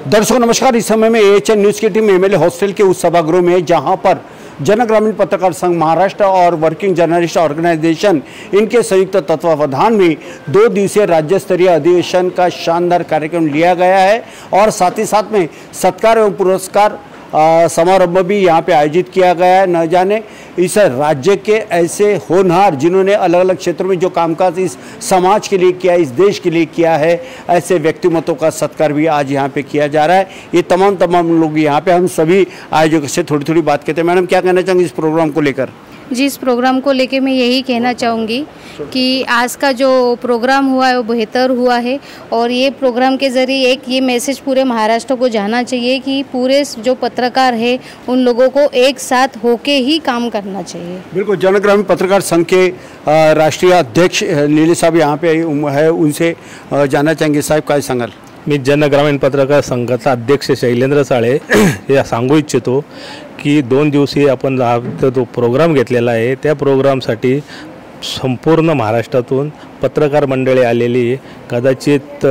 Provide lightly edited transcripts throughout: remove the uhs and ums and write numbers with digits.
दर्शकों नमस्कार। इस समय में एएचएन न्यूज़ की टीम एमएलए हॉस्टल के उस सभागृह में जहां पर जन ग्रामीण पत्रकार संघ महाराष्ट्र और वर्किंग जर्नलिस्ट ऑर्गेनाइजेशन इनके संयुक्त तत्वावधान में 2 दिवसीय राज्य स्तरीय अधिवेशन का शानदार कार्यक्रम लिया गया है और साथ ही साथ में सत्कार एवं पुरस्कार समारोह भी यहाँ पे आयोजित किया गया है। न जाने इस राज्य के ऐसे होनहार जिन्होंने अलग अलग क्षेत्रों में जो कामकाज इस समाज के लिए किया, इस देश के लिए किया है, ऐसे व्यक्तिमत्वों का सत्कार भी आज यहाँ पे किया जा रहा है। ये तमाम लोग यहाँ पे हम सभी आयोजकों से थोड़ी बात करते हैं। मैडम क्या कहना चाहेंगे इस प्रोग्राम को लेकर? जी, इस प्रोग्राम को लेके मैं यही कहना चाहूँगी कि आज का जो प्रोग्राम हुआ है वो बेहतर हुआ है और ये प्रोग्राम के ज़रिए एक ये मैसेज पूरे महाराष्ट्र को जाना चाहिए कि पूरे जो पत्रकार है उन लोगों को एक साथ होके ही काम करना चाहिए। बिल्कुल। जन ग्रामीण पत्रकार संघ के राष्ट्रीय अध्यक्ष नीले साहब यहाँ पे है, उनसे जानना चाहेंगे। साहेब काय सांगाल? मी जन ग्रामीण पत्रकार संघाचा अध्यक्ष शैलेंद्र साळे हे सांगू इच्छितो की 2 दिवसीय आपण जो प्रोग्राम घेतलेला आहे त्या प्रोग्रामसाठी संपूर्ण महाराष्ट्रातून पत्रकार मंडळी आलेली, कदाचित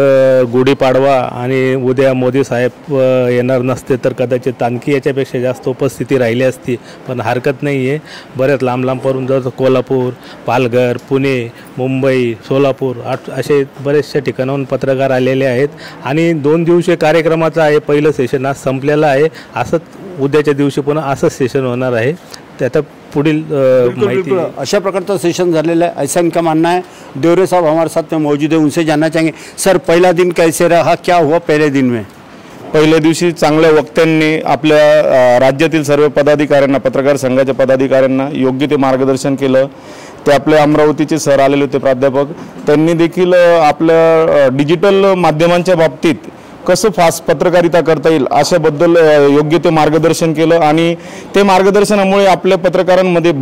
गुढीपाडवा आणि उद्या मोदी साहेब येणार नसते तर कदाचित आणखी याच्यापेक्षा जास्त उपस्थिती राहिली असती, पण हरकत नाही आहे। बरेच लांबपासून जर कोल्हापूर, पालघर, पुणे, मुंबई, सोलापूर असे बरेचशा ठिकाणाहून पत्रकार आलेले आहेत आणि 2 दिवसीय कार्यक्रमाचा आहे पहिलं सेशन आज संपलेलं आहे। असंच उद्याच्या दिवशी पुन्हा असंच सेशन होणार आहे। त्यात पुढील माहिती अशा प्रकारचा सेशन झालेला है, ऐसा इनका मानना है। देवरे साहब हमारे साथ में मौजूद है, उनसे जानना चाहेंगे। सर, पहला दिन कैसे रहा, क्या हुआ पहले दिन में? पहिल्या दिवशी चांगल्या वक्त्यांनी आपल्या राज्यातील सर्व पदाधिकाऱ्यांना, पत्रकार संघाच्या पदाधिकाऱ्यांना योग्य ते मार्गदर्शन केलं। ते आपले अमरावतीचे सर आलेले होते प्राध्यापक, त्यांनी देखील आपल्या डिजिटल माध्यमांच्या बाबतीत कसं फास्ट पत्रकारिता करता येईल अशाबद्दल योग्य ते मार्गदर्शन केलं आणि ते मार्गदर्शनामुळे आपल्या पत्रकारांमध्ये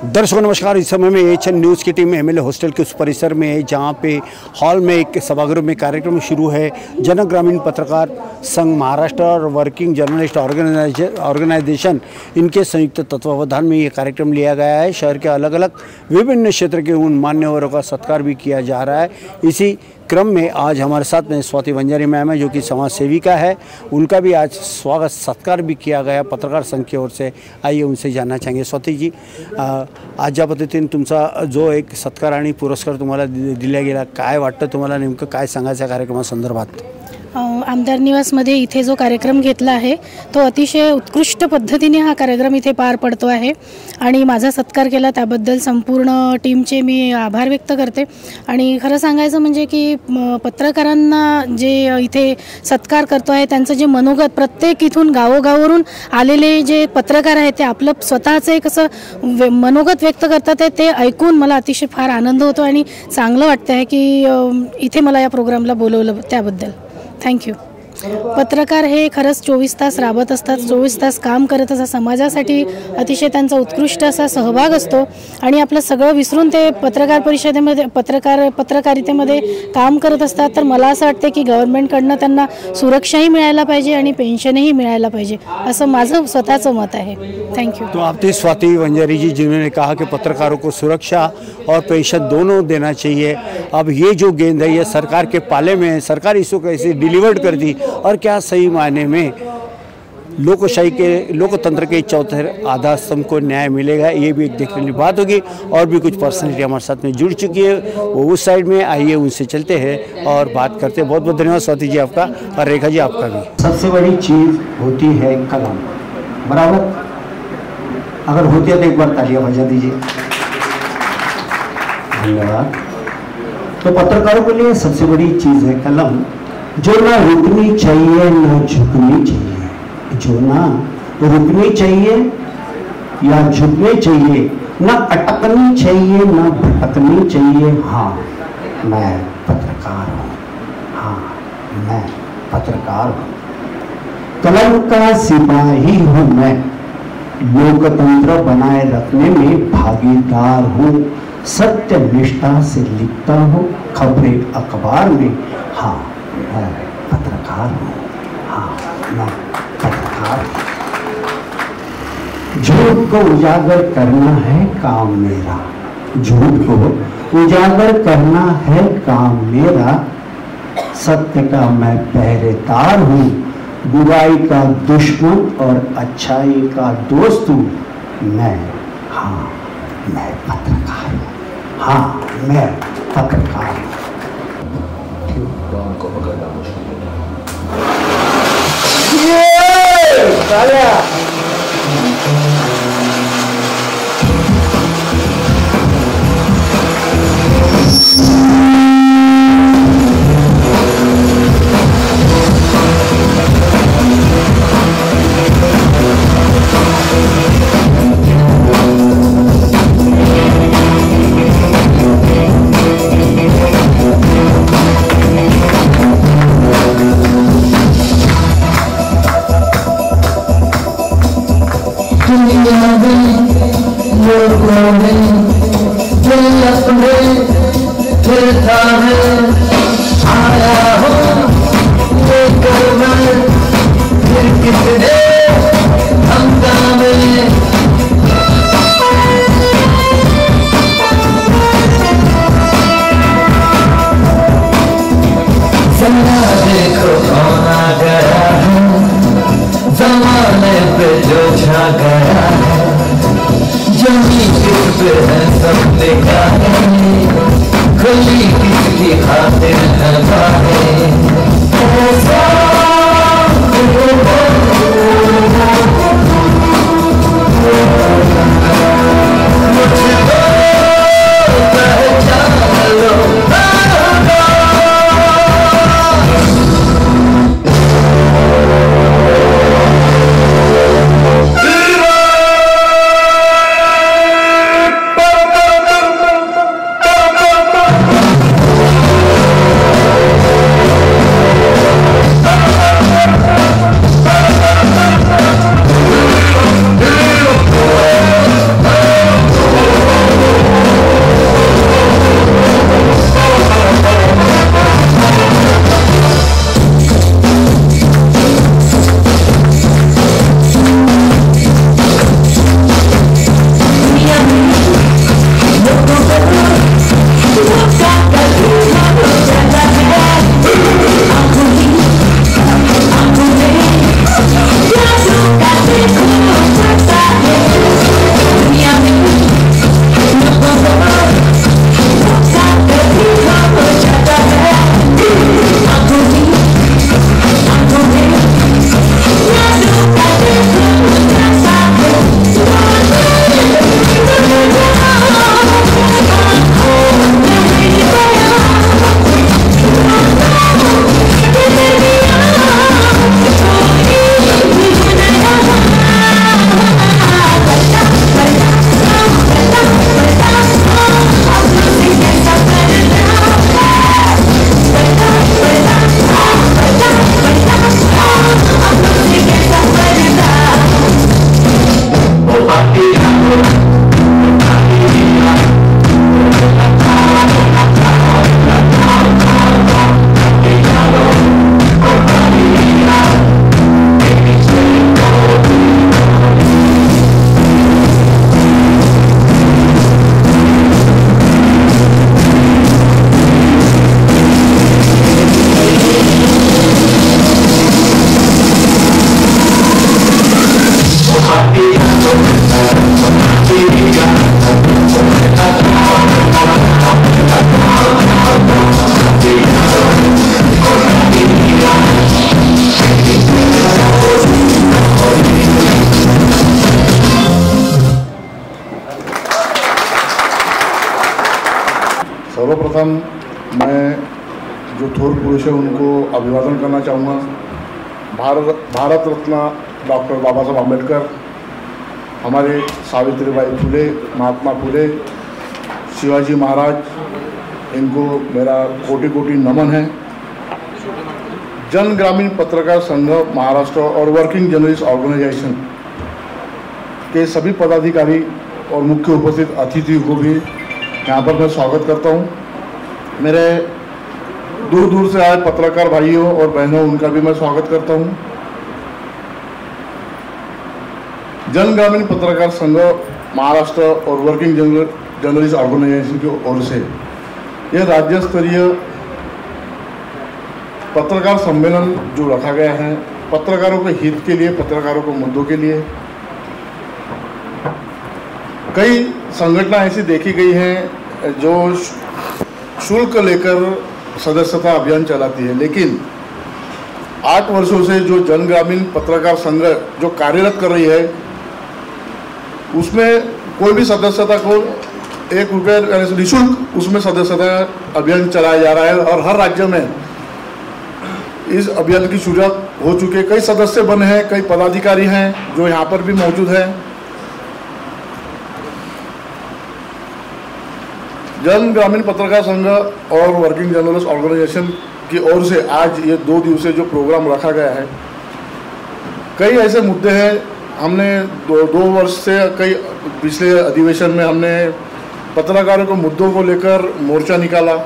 दर्शकों नमस्कार। इस समय में एएचएन न्यूज़ की टीम एमएलए हॉस्टल के उस परिसर में है जहाँ पे हॉल में एक सभागृह में कार्यक्रम शुरू है। जन ग्रामीण पत्रकार संघ महाराष्ट्र और वर्किंग जर्नलिस्ट ऑर्गेनाइजेशन इनके संयुक्त तत्वावधान में ये कार्यक्रम लिया गया है। शहर के अलग अलग विभिन्न क्षेत्र के उन मान्यवरों का सत्कार भी किया जा रहा है। इसी क्रम में आज हमारे साथ में स्वाति वंजारी मैम है जो कि समाज सेविका है, उनका भी आज स्वागत सत्कार भी किया गया पत्रकार संघ की ओर से। आइए उनसे जानना चाहेंगे। स्वाति जी, आज ज्या पद्धतीने तुमचा जो एक सत्कार आणि पुरस्कार तुम्हाला दिला गेला, काय वाटतं तुम्हाला, नेमकं काय सांगायचं कार्यक्रमासंदर्भात? आमदार निवासमध्ये इथे जो कार्यक्रम घेतला आहे तो अतिशय उत्कृष्ट पद्धतीने हा कार्यक्रम इथे पार पडतो आहे आणि माझा सत्कार केला त्याबद्दल संपूर्ण टीमचे मी आभार व्यक्त करते। आणि खरं सांगायचं म्हणजे की पत्रकारांना जे इथे सत्कार करतो आहे त्यांचं जे मनोगत, प्रत्येक इथून गावोगावरून आलेले जे पत्रकार आहेत ते आपलं स्वतःचं एक असं मनोगत व्यक्त करतात आहे, ते ऐकून मला अतिशय फार आनंद होतो आणि चांगलं वाटतं आहे की इथे मला या प्रोग्रामला बोलवलं त्याबद्दल थँक्यू। पत्रकार हे खरंच 24 तास राबत असतात, 24 तास काम करत असतात, समाजासाठी अतिशय त्यांचा उत्कृष्ट असा सहभाग असतो आणि आपलं सगळं विसरून ते पत्रकार परिषदेमध्ये पत्रकारितेमध्ये काम करत असतात। तर मला असं वाटतं की गव्हर्नमेंटकडनं त्यांना सुरक्षाही मिळायला पाहिजे आणि पेन्शनही मिळायला पाहिजे, असं माझं स्वतःचं मत आहे। Thank you. तो आप थी स्वाति वंजारी जी जिन्होंने कहा कि पत्रकारों को सुरक्षा और पेंशन दोनों देना चाहिए। अब ये जो गेंद है ये सरकार के पाले में है, सरकार इसको कैसे डिलीवर्ड कर दी और क्या सही मायने में लोकशाही के, लोकतंत्र के चौथे आधार स्तंभ को न्याय मिलेगा, ये भी एक देखने की बात होगी। और भी कुछ पर्सनैलिटी हमारे साथ में जुड़ चुकी है, वो उस साइड में, आइए उनसे चलते हैं और बात करते हैं। बहुत बहुत धन्यवाद स्वाति जी आपका और रेखा जी आपका भी। सबसे बड़ी चीज़ होती है कलम, बराबर? अगर होती है तो एक बार तालियां बजा दीजिए। धन्यवाद। तो पत्रकारों के लिए सबसे बड़ी चीज़ है कलम, जो ना रुकनी चाहिए ना झुकनी चाहिए, जो ना रुकनी चाहिए या झुकनी चाहिए, ना अटकनी चाहिए ना भटकनी चाहिए। हाँ, मैं पत्रकार हूँ, हाँ मैं पत्रकार हूँ, कलम का सिपाही हूँ मैं, लोकतंत्र बनाए रखने में भागीदार हूँ, सत्य निष्ठा से लिखता हूँ खबरें अखबार में। हाँ मैं पत्रकार हूँ, हाँ मैं पत्रकार हूँ। झूठ को उजागर करना है काम मेरा, झूठ को उजागर करना है काम मेरा, सत्य का मैं पहरेदार हूँ, बुराई का दुश्मन और अच्छाई का दोस्त हूँ मैं। हाँ, मैं पत्रकार हूँ। हाँ, मैं पत्रकार हूँ। सर्वप्रथम मैं जो थोर पुरुष है उनको अभिवादन करना चाहूँगा। भारत रत्न डॉक्टर बाबा साहब आम्बेडकर, हमारे सावित्रीबाई फुले, महात्मा फुले, शिवाजी महाराज, इनको मेरा कोटि कोटि नमन है। जन ग्रामीण पत्रकार संघ महाराष्ट्र और वर्किंग जर्नलिस्ट ऑर्गेनाइजेशन के सभी पदाधिकारी और मुख्य उपस्थित अतिथि को भी यहाँ पर मैं स्वागत करता हूँ। मेरे दूर दूर से आए पत्रकार भाइयों और बहनों, उनका भी मैं स्वागत करता हूँ। जन ग्रामीण पत्रकार संघ महाराष्ट्र और वर्किंग जर्नलिस्ट ऑर्गेनाइजेशन की ओर से यह राज्य स्तरीय पत्रकार सम्मेलन जो रखा गया है पत्रकारों के हित के लिए, पत्रकारों के मुद्दों के लिए। कई संगठना ऐसी देखी गई हैं जो शुल्क लेकर सदस्यता अभियान चलाती है, लेकिन 8 वर्षों से जो जन ग्रामीण पत्रकार संघ जो कार्यरत कर रही है उसमें कोई भी सदस्यता को 1 रुपये निःशुल्क उसमें सदस्यता अभियान चलाया जा रहा है और हर राज्य में इस अभियान की शुरुआत हो चुकी है। कई सदस्य बने हैं, कई पदाधिकारी हैं जो यहाँ पर भी मौजूद हैं। जन ग्रामीण पत्रकार संघ और वर्किंग जर्नलिस्ट ऑर्गेनाइजेशन की ओर से आज ये 2 दिवसीय जो प्रोग्राम रखा गया है, कई ऐसे मुद्दे हैं। हमने 2 वर्ष से कई पिछले अधिवेशन में हमने पत्रकारों के मुद्दों को लेकर मोर्चा निकाला।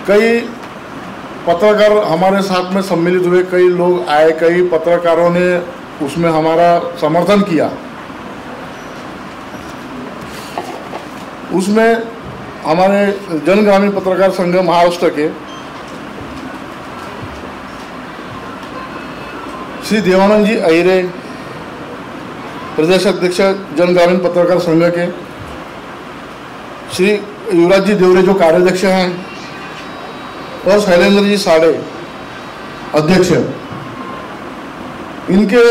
कई पत्रकार हमारे साथ में सम्मिलित हुए, कई लोग आए, कई पत्रकारों ने उसमें हमारा समर्थन किया। उसमें हमारे जन ग्रामीण पत्रकार संघ महाराष्ट्र के श्री देवानंद जी अहिरे, प्रदेश अध्यक्ष जन ग्रामीण पत्रकार संघ के श्री युवराज जी देवरे जो कार्याध्यक्ष हैं और शैलेंद्र जी साड़े अध्यक्ष। इनके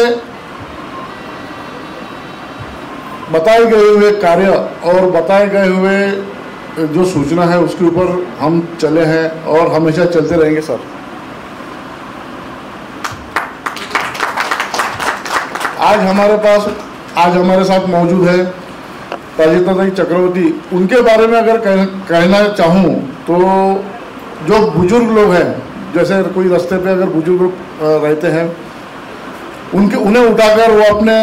बताए गए हुए कार्य और बताए गए हुए जो सूचना है उसके ऊपर हम चले हैं और हमेशा चलते रहेंगे सर। आज हमारे साथ मौजूद है ताजिदाताई चक्रवर्ती। उनके बारे में अगर कहना चाहूँ तो जो बुजुर्ग लोग हैं, जैसे कोई रास्ते पे अगर बुजुर्ग लोग रहते हैं उन्हें उठाकर वो अपने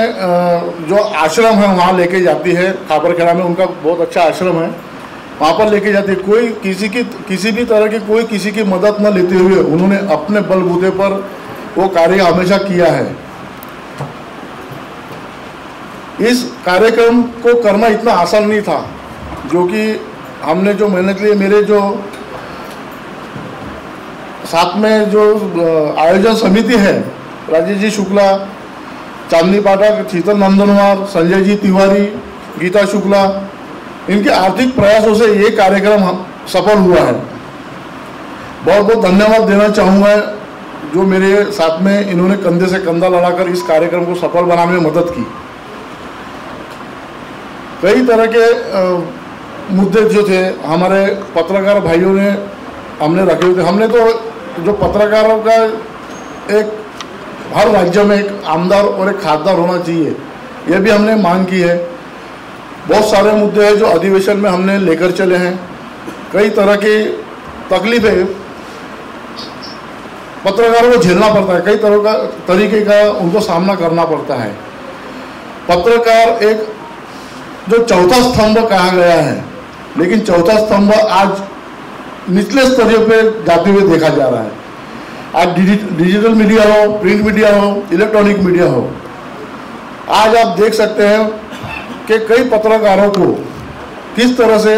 जो आश्रम है वहाँ लेके जाती है। खापरखेड़ा में उनका बहुत अच्छा आश्रम है, वहाँ पर लेके जाती है। कोई किसी भी तरह की कोई किसी की मदद न लेते हुए उन्होंने अपने बलबूते पर वो कार्य हमेशा किया है। इस कार्यक्रम को करना इतना आसान नहीं था, जो कि हमने जो मेहनत ली, मेरे जो साथ में जो आयोजन समिति है, राजेश जी शुक्ला, चांदनी पाठक, शीतल नंदनवार, संजय जी तिवारी, गीता शुक्ला, इनके आर्थिक प्रयासों से ये कार्यक्रम सफल हुआ है। बहुत बहुत धन्यवाद देना चाहूँगा जो मेरे साथ में इन्होंने कंधे से कंधा लड़ाकर इस कार्यक्रम को सफल बनाने में मदद की। कई तरह के मुद्दे जो थे हमारे पत्रकार भाइयों ने हमने रखे हुए थे। हमने तो जो पत्रकारों का एक हर राज्य में एक आमदार और एक खासदार होना चाहिए, यह भी हमने मांग की है। बहुत सारे मुद्दे हैं जो अधिवेशन में हमने लेकर चले हैं। कई तरह की तकलीफें पत्रकारों को झेलना पड़ता है, कई तरीके का उनको सामना करना पड़ता है। पत्रकार एक जो चौथा स्तंभ कहा गया है, लेकिन चौथा स्तंभ आज निचले स्तरीय पे जाते हुए देखा जा रहा है। आज डिजिटल मीडिया हो, प्रिंट मीडिया हो, इलेक्ट्रॉनिक मीडिया हो, आज आप देख सकते हैं कि कई पत्रकारों को किस तरह से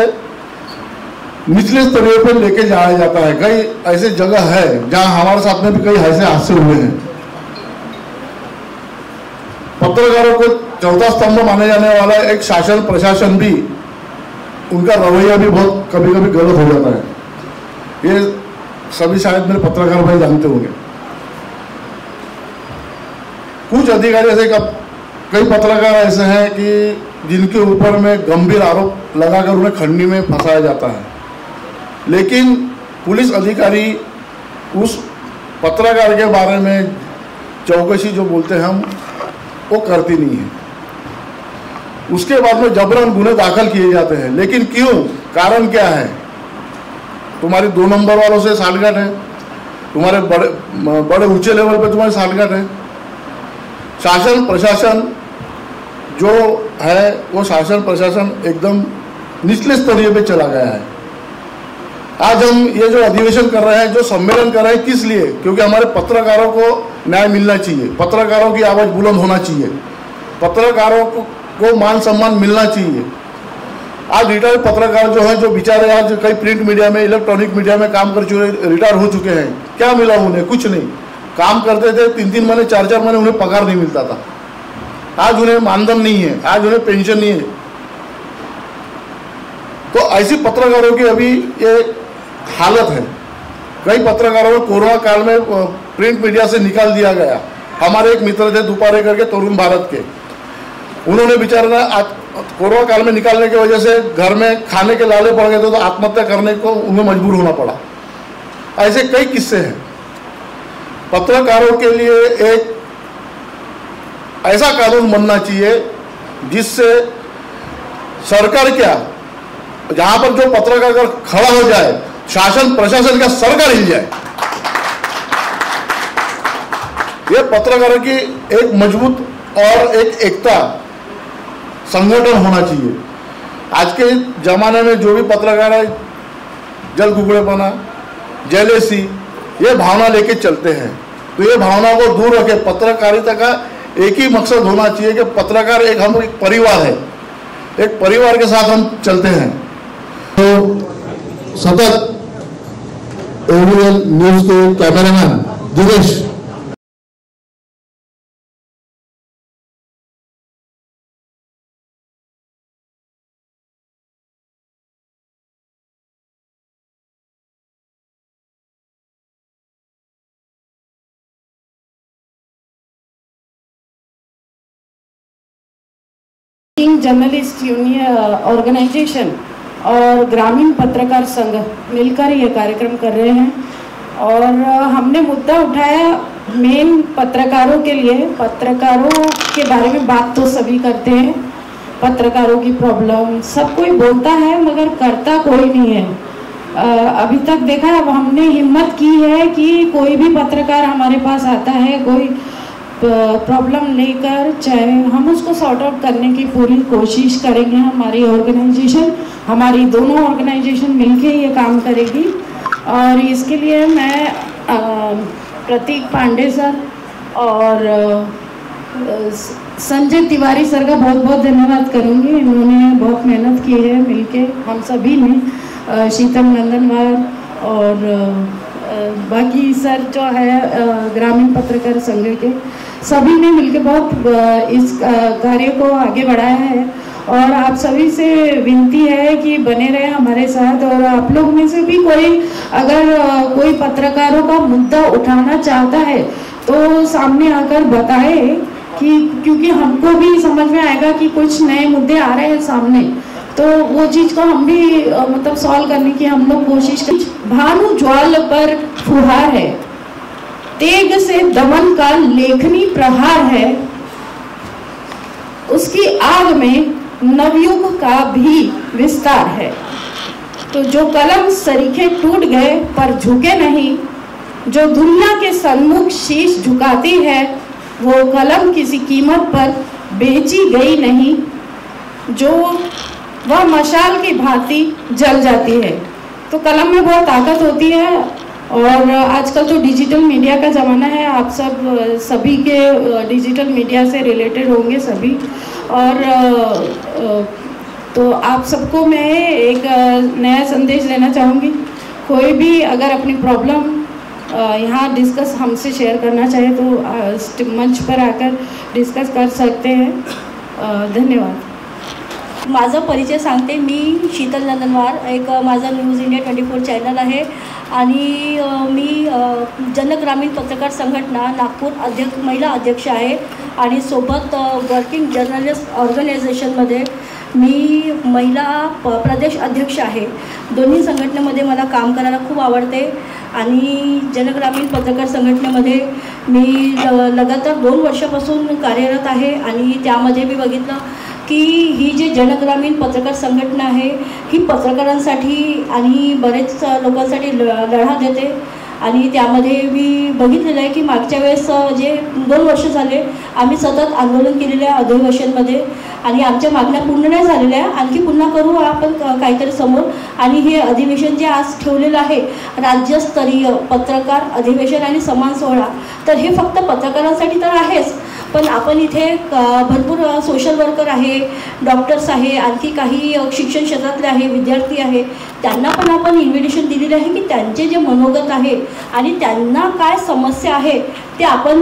निचले स्तरीय पर लेके जाया जाता है। कई ऐसे जगह है जहां हमारे साथ में भी कई ऐसे हादसे हुए हैं। पत्रकारों को चौथा स्तंभ माने जाने वाला एक शासन प्रशासन भी, उनका रवैया भी बहुत कभी कभी गलत हो जाता है। ये सभी शायद मेरे पत्रकार भाई जानते होंगे। कुछ अधिकारी ऐसे कई पत्रकार ऐसे हैं कि जिनके ऊपर में गंभीर आरोप लगाकर उन्हें खंडी में फंसाया जाता है, लेकिन पुलिस अधिकारी उस पत्रकार के बारे में चौकसी जो बोलते हैं हम, वो करती नहीं है। उसके बाद में जबरन गुने दाखिल किए जाते हैं। लेकिन क्यों? कारण क्या है? तुम्हारी 2 नंबर वालों से साठगांठ है, तुम्हारे बड़े ऊंचे लेवल पे तुम्हारी साठगांठ है। शासन प्रशासन जो है वो शासन प्रशासन एकदम निचले स्तरीय पे चला गया है। आज हम ये जो अधिवेशन कर रहे हैं, जो सम्मेलन कर रहे हैं, किस लिए? क्योंकि हमारे पत्रकारों को न्याय मिलना चाहिए, पत्रकारों की आवाज़ बुलंद होना चाहिए, पत्रकारों को मान सम्मान मिलना चाहिए। आज रिटायर्ड पत्रकार जो है, जो बेचारे आज कई प्रिंट मीडिया में, इलेक्ट्रॉनिक मीडिया में काम कर चुके, रिटायर हो चुके हैं, क्या मिला उन्हें? कुछ नहीं। काम करते थे 3-3 महीने 4-4 महीने, उन्हें पगार नहीं मिलता था। आज उन्हें मानधन नहीं है, आज उन्हें पेंशन नहीं है। तो ऐसी पत्रकारों की अभी ये हालत है। कई पत्रकारों को कोरोना काल में प्रिंट मीडिया से निकाल दिया गया। हमारे एक मित्र थे दुपारे करके, तरुण भारत के, उन्होंने बेचारा कोरोना काल में निकालने की वजह से घर में खाने के लाले पड़ गए थे, तो आत्महत्या करने को उन्हें मजबूर होना पड़ा। ऐसे कई किस्से हैं। पत्रकारों के लिए एक ऐसा कानून बनना चाहिए जिससे सरकार क्या, जहां पर जो पत्रकार अगर खड़ा हो जाए, शासन प्रशासन का सरकार हिल जाए। ये पत्रकारों की एक मजबूत और एक एकता संगठन होना चाहिए। आज के जमाने में जो भी पत्रकार है, जल कुकड़ेपना, जेलेसी, ये भावना लेके चलते हैं। तो ये भावना को दूर रखे। पत्रकारिता का एक ही मकसद होना चाहिए कि पत्रकार हम एक परिवार है, एक परिवार के साथ हम चलते हैं। तो सतत एविएन न्यूज के cameraman Dinesh. Journalist union organisation और ग्रामीण पत्रकार संघ मिलकर ये कार्यक्रम कर रहे हैं। और हमने मुद्दा उठाया मेन पत्रकारों के लिए। पत्रकारों के बारे में बात तो सभी करते हैं, पत्रकारों की प्रॉब्लम सब कोई बोलता है, मगर करता कोई नहीं है। अभी तक देखा है, अब हमने हिम्मत की है कि कोई भी पत्रकार हमारे पास आता है, कोई प्रॉब्लम लेकर, चाहे हम उसको सॉर्ट आउट करने की पूरी कोशिश करेंगे। हमारी ऑर्गेनाइजेशन, हमारी दोनों ऑर्गेनाइजेशन मिलके ये काम करेगी। और इसके लिए मैं प्रतीक पांडे सर और संजय तिवारी सर का बहुत बहुत धन्यवाद करूँगी। इन्होंने बहुत मेहनत की है मिलके, हम सभी ने, शीतल नंदनवार और बाकी सर जो है ग्रामीण पत्रकार संघ के, सभी ने मिलकर बहुत इस कार्य को आगे बढ़ाया है। और आप सभी से विनती है कि बने रहे हमारे साथ। और आप लोग में से भी कोई अगर कोई पत्रकारों का मुद्दा उठाना चाहता है तो सामने आकर बताए, कि क्योंकि हमको भी समझ में आएगा कि कुछ नए मुद्दे आ रहे हैं सामने, तो वो चीज को हम भी मतलब सॉल्व करने की हम लोग कोशिश करें। भानु ज्वाल पर फुहार है, तेग से दमन का लेखनी प्रहार है, उसकी आग में नवयुग का भी विस्तार है। तो जो कलम सरीखे टूट गए पर झुके नहीं, जो दुनिया के सन्मुख शीश झुकाती है, वो कलम किसी कीमत पर बेची गई नहीं, जो वह मशाल की भांति जल जाती है। तो कलम में बहुत ताकत होती है। और आजकल तो डिजिटल मीडिया का ज़माना है, आप सब सभी के डिजिटल मीडिया से रिलेटेड होंगे सभी। और तो आप सबको मैं एक नया संदेश देना चाहूँगी। कोई भी अगर अपनी प्रॉब्लम यहाँ डिस्कस हमसे शेयर करना चाहे तो मंच पर आकर डिस्कस कर सकते हैं। धन्यवाद। माझा परिचय सांगते, मी शीतल नंदनवार, एक माझा न्यूज इंडिया 24 चॅनल आहे आणि मी जनग्रामीण पत्रकार संघटना नागपूर महिला अध्यक्ष आहे आणि सोबत वर्किंग जर्नलिस्ट ऑर्गनायझेशनमध्ये मी महिला प्रदेश अध्यक्ष आहे। दोन्ही संघटनेमध्ये मला काम करायला खूप आवडते आणि जनग्रामीण पत्रकार संघटनेमध्ये मी लगातार 2 वर्षापासून कार्यरत आहे आणि त्यामध्ये मी बघितलं की ही जी जनग्रामीण पत्रकार संघटना आहे ही पत्रकारांसाठी आणि बरेच लोकांसाठी लढा देते आणि त्यामध्ये मी बघितलेलं आहे की मागच्या वेळेस जे 2 वर्ष झाले आम्ही सतत आंदोलन केलेलं आहे अधिवेशनमध्ये आणि आमच्या मागण्या पूर्ण नाही झालेल्या आहे, आणखी पुन्हा करू आपण काहीतरी समोर। आणि हे अधिवेशन जे आज ठेवलेलं आहे राज्यस्तरीय पत्रकार अधिवेशन आणि सन्मान सोहळा, तर हे फक्त पत्रकारांसाठी तर आहेच, पण आपण इथे भरपूर सोशल वर्कर आहे, डॉक्टर्स आहे, आणखी काही शिक्षण क्षेत्रातले आहे, विद्यार्थी आहे, त्यांना पण आपण इन्व्हिटेशन दिलेलं आहे की त्यांचे जे मनोगत आहे आणि त्यांना काय समस्या आहे ते आपण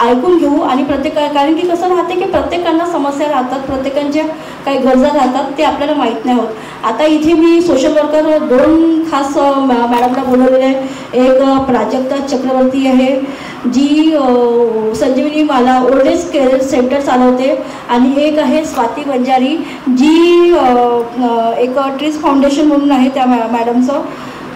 ऐकून घेऊ. आणि कारण की कसं राहते की प्रत्येकांना समस्या राहतात, प्रत्येकांच्या काही गरजा राहतात, ते आपल्याला माहीत नाही होत. आता इथे मी सोशल वर्कर 2 खास मॅडमला बोलवलेले आहे. एक प्राजक्ता चक्रवर्ती आहे जी संजीवनी माला ओल्ड एज केअर सेंटर चालवते, आणि एक आहे स्वाती वंजारी जी एक ट्रीज फाउंडेशन म्हणून आहे त्या मॅडमचं.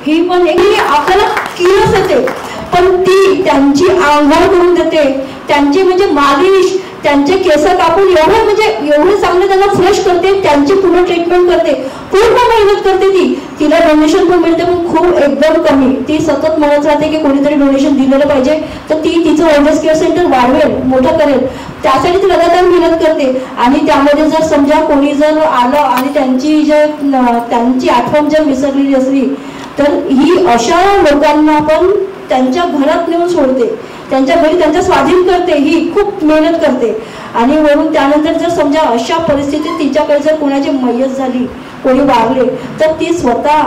ही पण एक आपल्याला किळस येते, पण ती त्यांची आंघोळ करून देते, त्यांची म्हणजे मालिश, त्यांचे केस कापून एवढे चांगले त्यांना फ्रेश करते, त्यांची पूर्ण ट्रीटमेंट करते, पूर्ण मेहनत करते ती. तिला डोनेशन पण मिळते, पण खूप एकदम कमी. ती सतत म्हणत राहते की कोणीतरी डोनेशन दिलेलं पाहिजे, तर ती तिचं ओल्ड एज केअर सेंटर वाढवेल, मोठं करेल, त्यासाठी ती लगातार मेहनत करते. आणि त्यामध्ये जर समजा कोणी जर आलं आणि त्यांची आठवण जर विसरलेली असली तर ही अशा लोकांना पण त्यांच्या घरात नेऊन सोडते, त्यांच्या घरी त्यांच्या स्वाधीन करते, ही खूप मेहनत करते. आणि वरून त्यानंतर जर समजा अशा परिस्थितीत तिच्याकडे जर कोणाची मयत झाली, कोणी वारले, तर ती स्वतः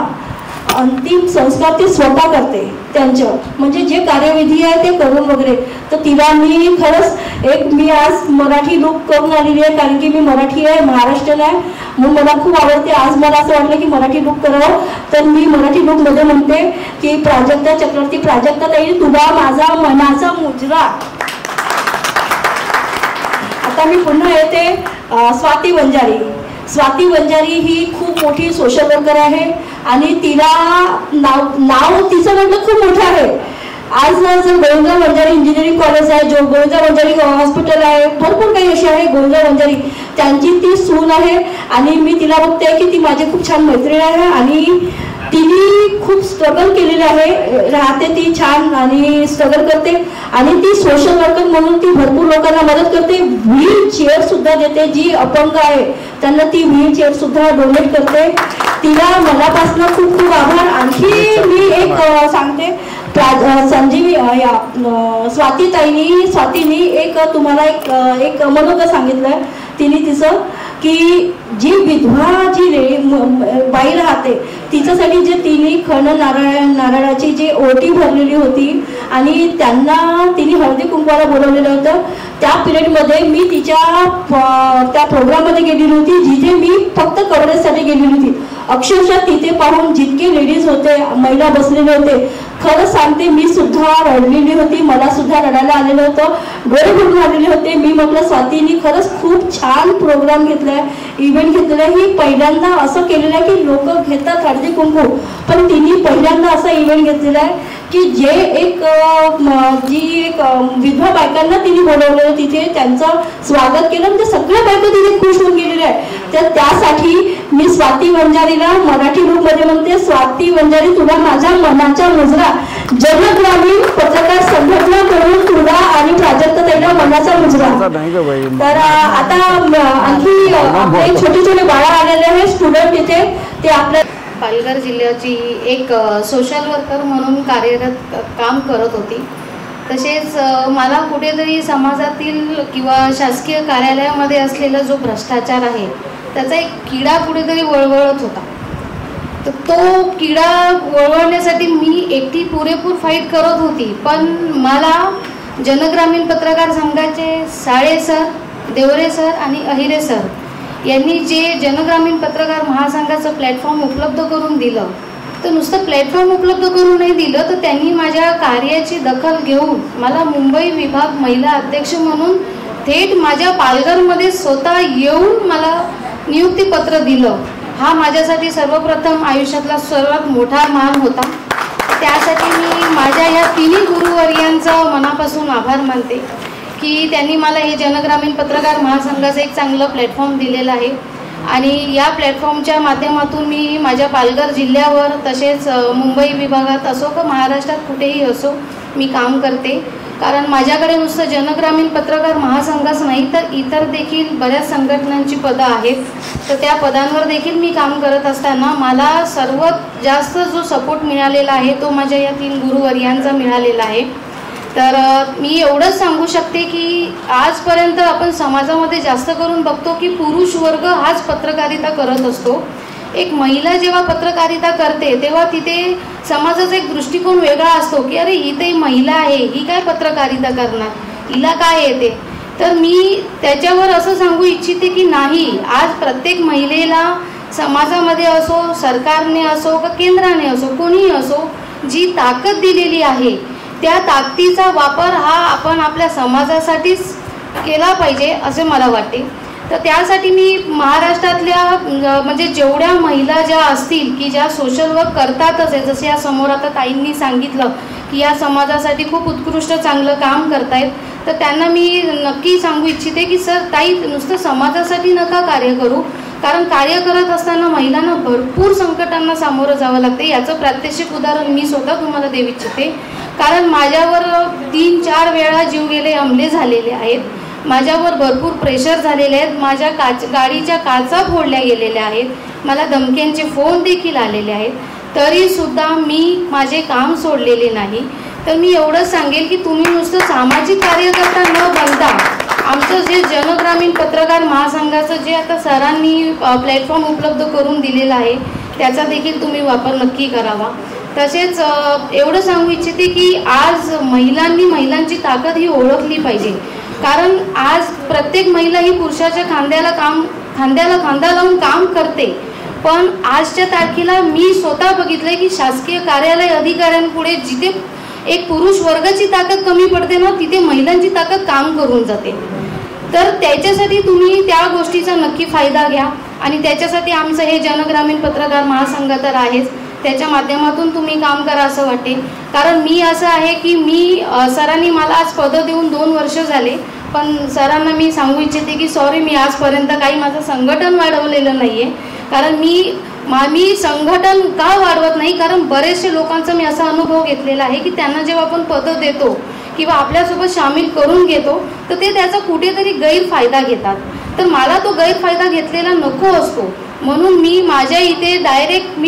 अंतिम संस्कार ती स्वतः करते त्यांचं, म्हणजे जे कार्यविधी आहे ते करून वगैरे. तर तिला मी खरंच मी आज मराठी लुक करून आलेली आहे, कारण की मी मराठी आहे, महाराष्ट्रीयन आहे, म्हणून मला खूप आवडते. आज मला असं वाटलं की मराठी लुक करावं, तर मी मराठी लुकमध्ये म्हणते की प्राजक्ता चक्रवर्ती, प्राजक्ता ताई, तुला माझा मनाचा मुजरा. आता मी पुन्हा येते स्वाती वंजारी. स्वाती वंजारी ही खूप मोठी सोशल वर्कर आहे आणि तिला नाव तिचं म्हटलं खूप मोठं आहे. आज जर गोविंदराव वंजारी इंजिनिअरिंग कॉलेज आहे, जो गोविंदराव वंजारी हॉस्पिटल आहे, भरपूर काही असे आहे. गोविंदराव वंजारी त्यांची ती सून आहे आणि मी तिला बघते की ती माझी खूप छान मैत्रीण आहे आणि तिने खूप स्ट्रगल केलेले आहे, राहते ती छान आणि स्ट्रगल करते. आणि ती सोशल वर्कर म्हणून ती भरपूर लोकांना मदत करते, व्हील चेअर सुद्धा देते. जी अपंग आहे त्यांना ती व्हील चेअर सुद्धा डोनेट करते. तिला मनापासून खूप खूप आभार. आणखी मी एक सांगते, स्वातीनी एक तुम्हाला एक मनोगत सांगितलंय तिने तिचं, की जी विधवा जी बाई राहते तिच्यासाठी जे तिने नारळाची जी ओटी भरलेली होती आणि त्यांना तिने हळदी कुंकवाला बोलवलेलं होतं, त्या पिरियडमध्ये मी तिच्या त्या प्रोग्राममध्ये गेलेली होती, जिथे मी फक्त कव्हरेजसाठी गेलेली होती. अक्षरशः तिथे पाहून जितके लेडीज होते, महिला बसलेले होते, खरंच सांगते मी सुद्धा रडलेली होती, मला सुद्धा रडायला आलेलं होतं, डोळे भरून आलेले होते. मी म्हटलं स्वातीनी खरंच खूप छान प्रोग्राम घेतलाय, इव्हेंट घेतलाय. ही पहिल्यांदा असं केलेलं आहे की लोक घेतात हळदी कुंकू, पण तिने पहिल्यांदा असा इव्हेंट घेतलेला आहे की जे एक विधवा बायकांना तिने बोलवलेलं, तिथे त्यांचं स्वागत केलं आणि ते सगळ्या बायका तिथे खुश होऊन गेलेल्या आहे. तर त्यासाठी मी स्वाती वंजारीला मराठी लुकमध्ये म्हणते, स्वाती वंजारी, तुला माझ्या मनाचा मुजरा. जनग्रामीण पत्रकार संघटनाकडून तुला आणि प्राजक्ता ताईला मनाचा मुजरा. तर आता आणखी आपले छोटे छोटे बाळा आलेले आहेत, स्टुडंट इथे, ते आपल्या पालघर जिल्ह्याची एक सोशल वर्कर म्हणून कार्यरत काम करत होती. तसेच मला कुठेतरी समाजातील किंवा शासकीय कार्यालयामध्ये असलेला जो भ्रष्टाचार आहे त्याचा एक किडा कुठेतरी वळवळत होता. तर तो किडा वळवण्यासाठी मी एकटी पुरेपूर फाईट करत होती. पण मला जनग्रामीण पत्रकार संघाचे साळे सर, देवरे सर आणि अहिरे सर यांनी जे जनग्रामीण पत्रकार महासंघाचं प्लॅटफॉर्म उपलब्ध करून दिलं, तर नुसतं प्लॅटफॉर्म उपलब्ध करून नाही दिलं, तर त्यांनी माझ्या कार्याची दखल घेऊन मला मुंबई विभाग महिला अध्यक्ष म्हणून थेट माझ्या पालघरमध्ये स्वतः येऊन मला नियुक्तीपत्र दिलं. हा माझ्यासाठी सर्वप्रथम आयुष्यातला सर्वात मोठा मान होता. त्यासाठी मी माझ्या या तिन्ही गुरुवर्यांचा मनापासून आभार मानते की त्यांनी मला हे जनग्रामीण पत्रकार महासंघाचं एक चांगलं प्लॅटफॉर्म दिलेलं आहे. आणि या प्लॅटफॉर्मच्या माध्यमातून मी माझ्या पालघर जिल्ह्यावर, तसेच मुंबई विभागात असो का महाराष्ट्रात कुठेही असो मी काम करते. कारण माझ्याकडे नुसतं जनग्रामीण पत्रकार महासंघाच नाही, तर इतर देखील बऱ्याच संघटनांची पदं आहेत. तर त्या पदांवर देखील मी काम करत असताना मला सर्वात जास्त जो सपोर्ट मिळालेला आहे तो माझ्या या 3 गुरुवर्यांचा मिळालेला आहे. तर मी एवढंच सांगू शकते की आजपर्यंत आपण समाजामध्ये जास्त करून बघतो की पुरुष वर्ग हाच पत्रकारिता करत असतो. एक महिला जेव्हा पत्रकारिता करते तेव्हा तिथे समाजाचा एक दृष्टिकोन वेगळा असतो की अरे ही तर महिला आहे, ही काय पत्रकारिता करणार, हिला काय येते. तर मी त्याच्यावर असं सांगू इच्छिते की नाही, आज प्रत्येक महिलेला समाजामध्ये असो, सरकारने असो का केंद्राने असो, कोणीही असो, जी ताकद दिलेली आहे त्या ताकदीचा वापर हा आपण आपल्या समाजासाठीच केला पाहिजे असे मला वाटते. तर त्यासाठी मी महाराष्ट्रातल्या म्हणजे जेवढ्या महिला ज्या असतील की ज्या सोशल वर्क करतातच आहे, जसे या समोर आता ताईंनी सांगितलं की या समाजासाठी खूप उत्कृष्ट चांगलं काम करतायत, तर त्यांना मी नक्की सांगू इच्छिते की सर ताई नुसतं समाजासाठी नका कार्य करू, कारण कार्य करत असताना महिलांना भरपूर संकटांना सामोरं जावं लागतं. याचं प्रात्यक्षिक उदाहरण मी स्वतः तुम्हाला देऊ इच्छिते, कारण माझ्यावर 3-4 वेळा जीवघेणे हमले झालेले आहेत, माझ्यावर भरपूर प्रेशर झालेले आहेत, माझ्या गाडीच्या काचा फोडल्या गेलेल्या आहेत, मला धमक्यांचे फोन देखील आलेले आहेत, तरीसुद्धा मी माझे काम सोडलेले नाही. तर मी एवढंच सांगेल की तुम्ही नुसतं सामाजिक कार्यकर्ता न बनता आमचं जे जनग्रामीण पत्रकार महासंघाचं जे आता सरांनी प्लॅटफॉर्म उपलब्ध करून दिलेला आहे त्याचा देखील तुम्ही वापर नक्की करावा. तसेच एवढं सांगू इच्छिते की आज महिलांची ताकद ही ओळखली पाहिजे, कारण आज प्रत्येक महिला ही पुरुषाच्या खांद्याला खांदा लावून काम करते. पण आजच्या तारखेला मी स्वतः बघितलंय की शासकीय कार्यालय अधिकाऱ्यांपुढे जिथे एक पुरुष वर्गाची ताकद कमी पडते ना, तिथे महिलांची ताकद काम करून जाते. तर त्याच्यासाठी तुम्ही त्या गोष्टीचा नक्की फायदा घ्या आणि त्याच्यासाठी आमचं हे जनग्रामीण पत्रकार महासंघ तर आहेच, त्याच्या माध्यमातून तुम्ही काम करा असं वाटेल. कारण मी असं आहे की मी सरांनी मला आज पदं देऊन 2 वर्ष झाले, पण सरांना मी सांगू इच्छिते की सॉरी, मी आजपर्यंत काही माझं संघटन वाढवलेलं नाही आहे. कारण मी संघटन का वाढवत नाही, कारण बरेचसे लोकांचा मी असा अनुभव घेतलेला आहे की त्यांना जेव्हा आपण पदं देतो किंवा आपल्यासोबत सामील करून घेतो तर ते त्याचा कुठेतरी गैरफायदा घेतात. तर मला तो गैरफायदा घेतलेला नको असतो, म्हणून मी माझ्या इथे डायरेक्ट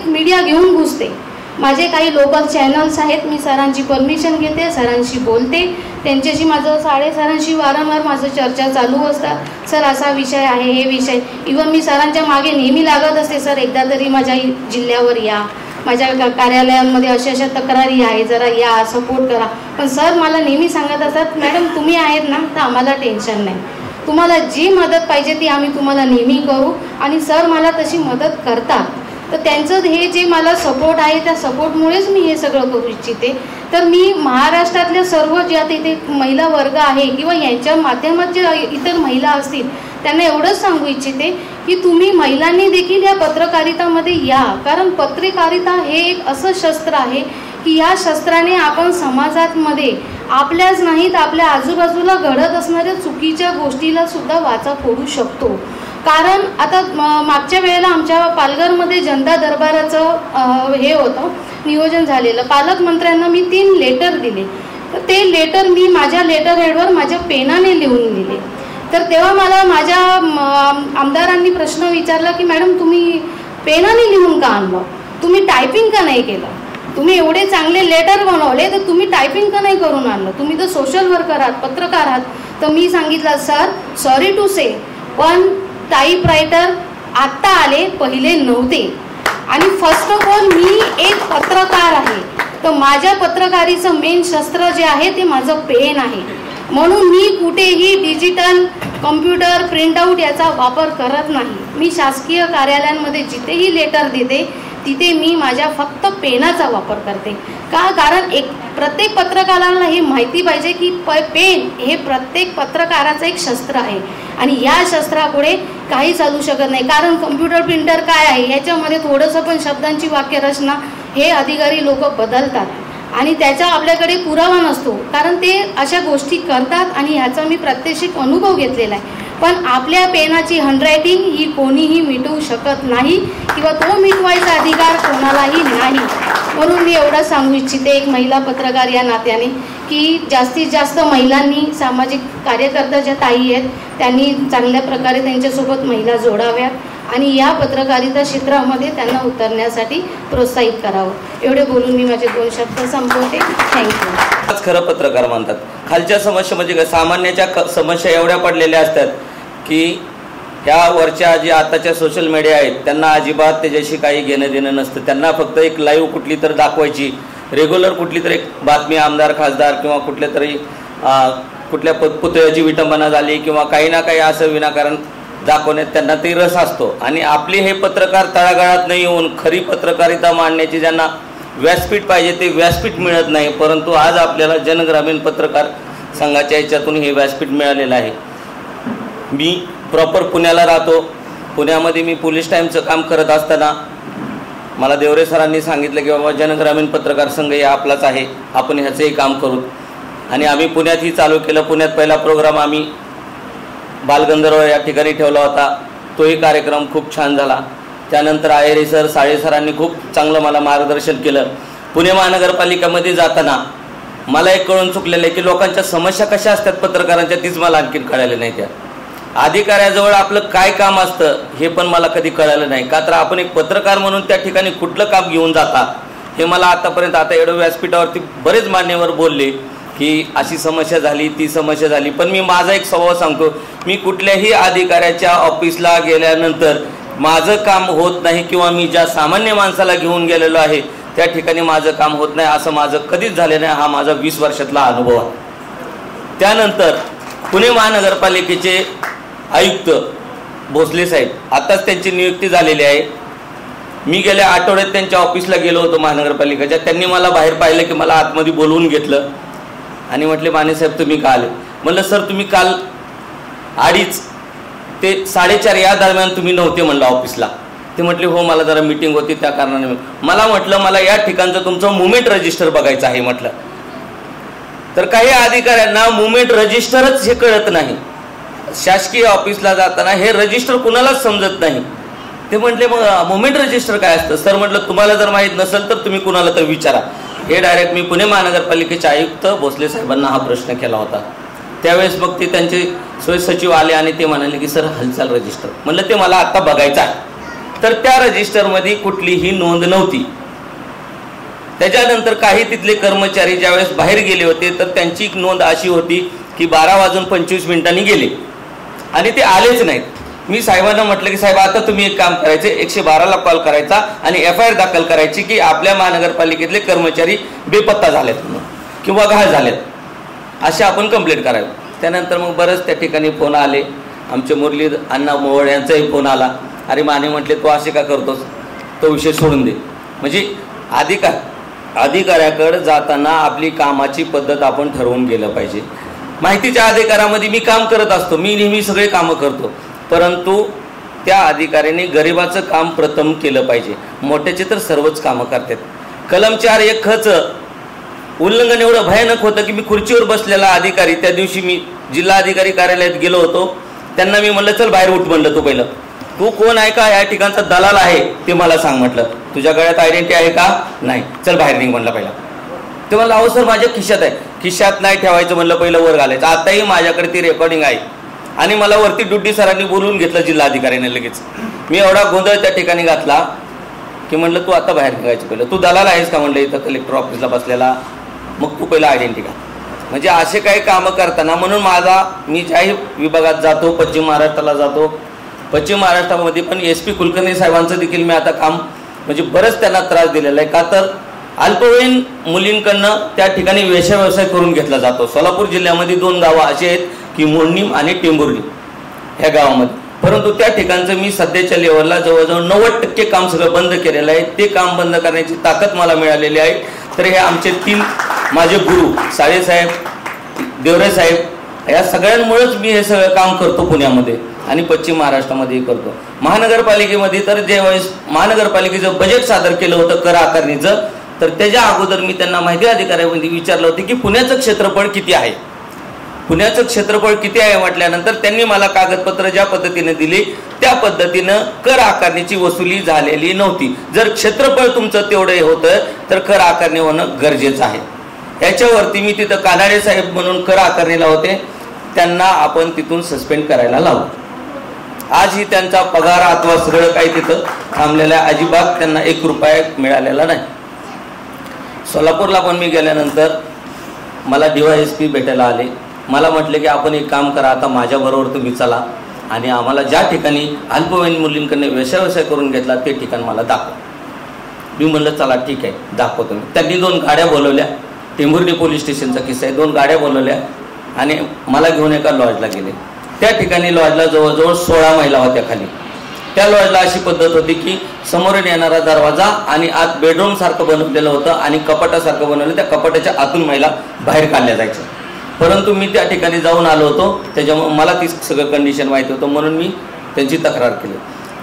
मीडिया घेऊन घुसते. माझे काही लोकल चॅनल्स आहेत, मी सरांची परमिशन घेते, सरांशी बोलते, त्यांच्याशी माझं सरांशी वारंवार माझं चर्चा चालू असतात. सर असा विषय आहे, हे विषय, इव्हन मी सरांच्या मागे नेहमी लागत असते, सर एकदा तरी माझ्या जिल्ह्यावर या, माझ्या कार्यालयांमध्ये अशा तक्रारी आहे, जरा या, सपोर्ट करा. पण सर मला नेहमी सांगत असतात, मॅडम तुम्ही आहेत ना तर आम्हाला टेन्शन नाही, तुम्हाला जी मदत पाहिजे ती आम्ही तुम्हाला नेहमी करू. आणि सर मला तशी मदत करतात. तर त्यांचं हे जे मला सपोर्ट आहे त्या सपोर्टमुळेच मी हे सगळं करू इच्छिते. तर मी महाराष्ट्रातल्या सर्व ज्या तिथे महिला वर्ग आहे किंवा यांच्या माध्यमात ज्या इतर महिला असतील त्यांना एवढंच सांगू इच्छिते की तुम्ही महिलांनी देखील या पत्रकारितामध्ये या, कारण पत्रकारिता हे एक असं शस्त्र आहे की या शस्त्राने आपण समाजामध्ये आपल्याच नाहीत आपल्या आजूबाजूला घडत असणाऱ्या चुकीच्या गोष्टीला सुद्धा वाचा फोडू शकतो. कारण आता मागच्या वेळेला आमच्या पालघरमध्ये जनता दरबाराचं हे होतं, नियोजन झालेलं. पालकमंत्र्यांना मी 3 लेटर दिले, तर ते लेटर मी माझ्या लेटर हेडवर माझ्या पेनाने लिहून दिले. तर तेव्हा मला माझ्या आमदारांनी प्रश्न विचारला की मॅडम तुम्ही पेनाने लिहून का आणलं, तुम्ही टायपिंग का नाही केलं, तुम्ही एवढे चांगले लेटर बनवले तर तुम्ही टायपिंग का नाही करून आणलं, तुम्ही तर सोशल वर्कर आहात, पत्रकार आहात. तर मी सांगितलं सर सॉरी टू से, पण टाईपरायटर आत्ता आले, पहिले नव्हते. आणि फर्स्ट ऑफ ऑल मी एक पत्रकार आहे, तर माझ्या पत्रकारीचं मेन शस्त्र जे आहे ते माझं पेन आहे. म्हणून मी कुठेही डिजिटल कम्प्युटर प्रिंटआउट याचा वापर करत नाही. मी शासकीय कार्यालयांमध्ये जिथेही लेटर देते तिथे मी माझ्या फक्त पेनाचा वापर करते. का, कारण प्रत्येक पत्रकाराला हे माहिती पाहिजे की पेन हे प्रत्येक पत्रकाराचं एक शस्त्र आहे आणि या शस्त्रापुढे काही चालू शकत नाही. कारण कम्प्युटर प्रिंटर काय आहे याच्यामध्ये थोडंसं पण शब्दांची वाक्यरचना हे अधिकारी लोक बदलतात आणि त्याचा आपल्याकडे पुरावा नसतो, कारण ते अशा गोष्टी करतात आणि ह्याचा मी प्रात्यक्षिक अनुभव घेतलेला आहे. पण आपल्या पेनाची हँडरायटिंग ही कोणीही मिटवू शकत नाही किंवा तो मिटवायचा अधिकार कोणालाही नाही. म्हणून मी एवढं सांगू इच्छिते एक महिला पत्रकार या नात्याने की जास्तीत जास्त महिलांनी, सामाजिक कार्यकर्ता ज्या ताई आहेत त्यांनी चांगल्या प्रकारे त्यांच्यासोबत महिला जोडाव्यात आणि या पत्रकारिता क्षेत्रामध्ये त्यांना उतरण्यासाठी प्रोत्साहित करावं. एवढे बोलून मी माझे 2 शब्द संपवते. थँक्यू. खरं पत्रकार म्हणतात. खालच्या समस्या म्हणजे काय, सामान्याच्या समस्या एवढ्या पडलेल्या असतात की ह्या वरच्या जे आताच्या सोशल मीडिया आहेत त्यांना अजिबात त्याच्याशी काही घेणं देणं नसतं. त्यांना फक्त एक लाईव्ह कुठली तर दाखवायची, रेग्युलर कुठली तरी एक बातमी, आमदार खासदार किंवा कुठल्या तरी कुठल्या पुतळ्याची विटंबना झाली किंवा काही ना काही असं विनाकारण दाखवण्यात त्यांना ते रस असतो. आणि आपले हे पत्रकार तळागाळात नाही येऊन खरी पत्रकारिता मांडण्याची ज्यांना व्यासपीठ पाहिजे ते व्यासपीठ मिळत नाही. परंतु आज आपल्याला जनग्रामीण पत्रकार संघाच्या याच्यातून हे व्यासपीठ मिळालेलं आहे. मी प्रॉपर पुण्याला राहतो. पुण्यामध्ये मी पोलीस टाईमचं काम करत असताना मला देवरे सरांनी सांगितलं की बाबा जनग्रामीण पत्रकार संघ हे आपलाच आहे, आपण ह्याचंही काम करू. आणि आम्ही पुण्यातही चालू केलं. पुण्यात पहिला प्रोग्राम आम्ही बालगंधर्व या ठिकाणी ठेवला होता. तोही कार्यक्रम खूप छान झाला. त्यानंतर आयरे सर, साळे सरांनी खूप चांगलं मला मार्गदर्शन केलं. पुणे महानगरपालिकेमध्ये जाताना मला एक कळून चुकलेलं आहे की लोकांच्या समस्या कशा असतात पत्रकारांच्या, तीच मला आणखीन कळालं नाही. त्या अधिकाऱ्याजवळ आपलं काय काम असतं हे पण मला कधी कळालं नाही. का तर आपण एक पत्रकार म्हणून त्या ठिकाणी कुठलं काम घेऊन जाता हे मला आतापर्यंत, आता एवढं व्यासपीठावरती बरेच मान्यवर बोलले की अशी समस्या झाली, ती समस्या झाली. पण मी माझा एक स्वभाव सांगतो, मी कुठल्याही अधिकाऱ्याच्या ऑफिसला गेल्यानंतर माझं काम होत नाही किंवा मी ज्या सामान्य माणसाला घेऊन गेलेलो आहे त्या ठिकाणी माझं काम होत नाही असं माझं कधीच झालं नाही. हा माझा 20 वर्षातला अनुभव आहे. त्यानंतर पुणे महानगरपालिकेचे आयुक्त भोसले साहेब, आताच त्यांची नियुक्ती झालेली आहे. मी गेल्या आठवड्यात त्यांच्या ऑफिसला गेलो होतो महानगरपालिकेच्या. त्यांनी मला बाहेर पाहिलं की मला आतमध्ये बोलवून घेतलं आणि म्हटले माने साहेब तुम्ही का आले. म्हणलं सर तुम्ही काल 2:30 ते 4:30 या दरम्यान तुम्ही नव्हते म्हणलं ऑफिसला. ते म्हटले हो मला जरा मीटिंग होती त्या कारणाने. मला म्हटलं मला या ठिकाणचं तुमचं मुवमेंट रजिस्टर बघायचं आहे म्हटलं. तर काही अधिकाऱ्यांना मुवमेंट रजिस्टरच हे कळत नाही. शासकीय ऑफिसला जाताना हे रजिस्टर कुणालाच समजत नाही. ते म्हटले मग मुवमेंट रजिस्टर काय असतं. सर म्हटलं तुम्हाला जर माहीत नसेल तर तुम्ही कुणाला तर विचारा. हे डायरेक्ट मी पुणे महानगरपालिकेचे आयुक्त भोसले साहेबांना हा प्रश्न केला होता. त्यावेळेस मग ते त्यांचे सोय सचिव आले आणि ते म्हणाले की सर हालचाल रजिस्टर. म्हणलं ते मला आत्ता बघायचं आहे. तर त्या रजिस्टरमध्ये कुठलीही नोंद नव्हती. त्याच्यानंतर काही तिथले कर्मचारी ज्यावेळेस बाहेर गेले होते तर त्यांची नोंद अशी होती की 12:25 गेले आणि ते आलेच नाहीत. मी साहेबांना म्हटलं की साहेब आता तुम्ही एक काम करायचे, 112ला कॉल करायचा आणि FIR दाखल करायची की आपल्या महानगरपालिकेतले कर्मचारी बेपत्ता झालेत किंवा घायल झालेत असे आपण कंप्लेंट करावी. त्यानंतर मग बरंच त्या ठिकाणी फोन आले. आमचे मुरली अण्णा मोहोळ यांचाही फोन आला. अरे माने म्हटले तू असे का करतोस, तो विषय सोडून दे. म्हणजे अधिकाऱ्याकडे जाताना आपली कामाची पद्धत आपण ठरवून गेलं पाहिजे. माहितीच्या अधिकारामध्ये मी काम करत असतो, मी नेहमी सगळे कामं करतो, परंतु त्या अधिकाऱ्याने गरिबाचं काम प्रथम केलं पाहिजे. मोठ्याचे तर सर्वच कामं करतात. कलम 4(1)चं उल्लंघन एवढं भयानक होतं की मी खुर्चीवर बसलेला अधिकारी, त्या दिवशी मी जिल्हा अधिकारी कार्यालयात गेलो होतो. त्यांना मी म्हणलं चल बाहेर उठ म्हणलं, तू पहिलं तू कोण आहे का, या ठिकाणचा दलाल आहे ते मला सांग म्हटलं. तुझ्या गळ्यात आयडेंटिटी आहे का, नाही, चल बाहेर निघ म्हणलं पहिला. ते म्हणलं अहो सर माझ्या खिशात आहे. खिशात नाही ठेवायचं म्हणलं, पहिलं वर घालायचं. आताही माझ्याकडे ती रेकॉर्डिंग आहे. आणि मला वरती ड्युटी सरांनी बोलवून घेतलं जिल्हा अधिकाऱ्याने लगेच. मी एवढा गोंधळ त्या ठिकाणी घातला की म्हणलं तू आता बाहेर निघायचं पहिलं. तू दलाल आहेस का म्हणलं इथं कलेक्टर ऑफिसला बसलेला, मग तू पहिला आयडेंटिटी का. म्हणजे असे काही कामं करताना म्हणून मी ज्याही विभागात जातो, पश्चिम महाराष्ट्राला जातो, पश्चिम महाराष्ट्रामध्ये पण SP कुलकर्णी साहेबांचं देखील मी आता काम म्हणजे बरंच त्यांना त्रास दिलेला आहे. का तर अल्पवयीन मुलींकडनं त्या ठिकाणी व्यवसाय करून घेतला जातो. सोलापूर जिल्ह्यामध्ये 2 गावं अशी आहेत की मोडणीम आणि टेंभुर्णी ह्या गावामध्ये. परंतु त्या ठिकाणचं मी सध्याच्या लेवलला जवळजवळ 90% काम सगळं बंद केलेलं आहे. ते काम बंद करण्याची ताकद मला मिळालेली आहे. तर हे आमचे 3 माझे गुरु साळेसाहेब, देवरे साहेब या सगळ्यांमुळेच मी हे सगळं काम करतो पुण्यामध्ये आणि पश्चिम महाराष्ट्रामध्येही करतो. महानगरपालिकेमध्ये तर ज्यावेळेस महानगरपालिकेचं बजेट सादर केलं होतं कर आकारणीचं, तर त्याच्या अगोदर मी त्यांना माहिती अधिकाऱ्यांमध्ये विचारलं होतं की पुण्याचं क्षेत्रफळ किती आहे. पुण्याचं क्षेत्रफळ किती आहे म्हटल्यानंतर त्यांनी मला कागदपत्र ज्या पद्धतीने दिली त्या पद्धतीनं कर आकारणीची वसुली झालेली नव्हती. जर क्षेत्रफळ तुमचं तेवढं होतं तर कर आकारणी होणं गरजेचं आहे. याच्यावरती मी तिथं कानाडे साहेब म्हणून कर आकारणीला होते, त्यांना आपण तिथून सस्पेंड करायला लावू. आजही त्यांचा पगार अथवा सगळं काही तिथं थांबलेलं आहे, अजिबात त्यांना 1 रुपया मिळालेला नाही. सोलापूरला पण मी गेल्यानंतर मला DYSP भेटायला आले. मला म्हटले की आपण एक काम करा, आता माझ्याबरोबर तुम्ही चला आणि आम्हाला ज्या ठिकाणी अल्पवयीन मुलींकडे व्यवसाय करून घेतला ते ठिकाण मला दाखवा. मी म्हणलं चला ठीक आहे दाखवतो. त्यांनी 2 गाड्या बोलवल्या, टेंभुर्णी पोलीस स्टेशनचा किस्सा आहे. 2 गाड्या बोलवल्या आणि मला घेऊन एका लॉजला गेले. त्या ठिकाणी लॉजला जवळजवळ 16 महिला होत्या खाली. त्या लॉजला अशी पद्धत होती की समोरून येणारा दरवाजा आणि आत बेडरूम सारखं बनवलेलं होतं आणि कपाटासारखं बनवलं. त्या कपाटाच्या आतून महिला बाहेर काढल्या जायच्या. परंतु मी त्या ठिकाणी जाऊन आलो होतो, त्याच्यामुळे मला ती सगळं कंडिशन माहिती होतं, म्हणून मी त्यांची तक्रार केली.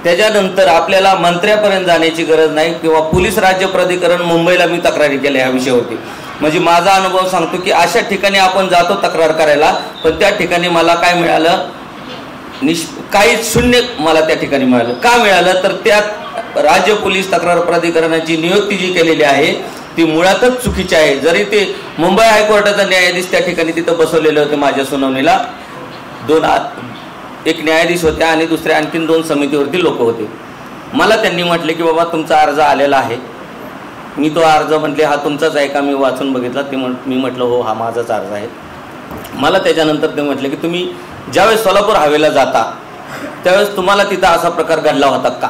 त्याच्यानंतर आपल्याला मंत्र्यापर्यंत जाण्याची गरज नाही किंवा पोलीस राज्य प्राधिकरण मुंबईला मी तक्रारी केल्या या विषयावरती. म्हणजे माझा अनुभव सांगतो की अशा ठिकाणी आपण जातो तक्रार करायला, पण त्या ठिकाणी मला काय मिळालं, काही शून्य मला त्या ठिकाणी मिळालं. का मिळालं तर त्यात राज्य पोलीस तक्रार प्राधिकरणाची नियुक्ती जी केलेली आहे ती मुळातच चुकीची आहे. जरी ते मुंबई हायकोर्टाचा न्यायाधीश त्या ठिकाणी तिथं बसवलेले होते माझ्या सुनावणीला, 1 न्यायाधीश होते आणि दुसरे आणखीन 2 समितीवरती लोक होते. मला त्यांनी म्हटले की बाबा तुमचा अर्ज आलेला आहे. मी तो अर्ज म्हटले हा तुमचाच आहे का, मी वाचून बघितला. मी म्हटलं हो हा माझाच अर्ज आहे. मला त्याच्यानंतर ते म्हटले की तुम्ही ज्यावेळेस सोलापूर हायवेला जाता त्यावेळेस तुम्हाला तिथं असा प्रकार घडला होता का.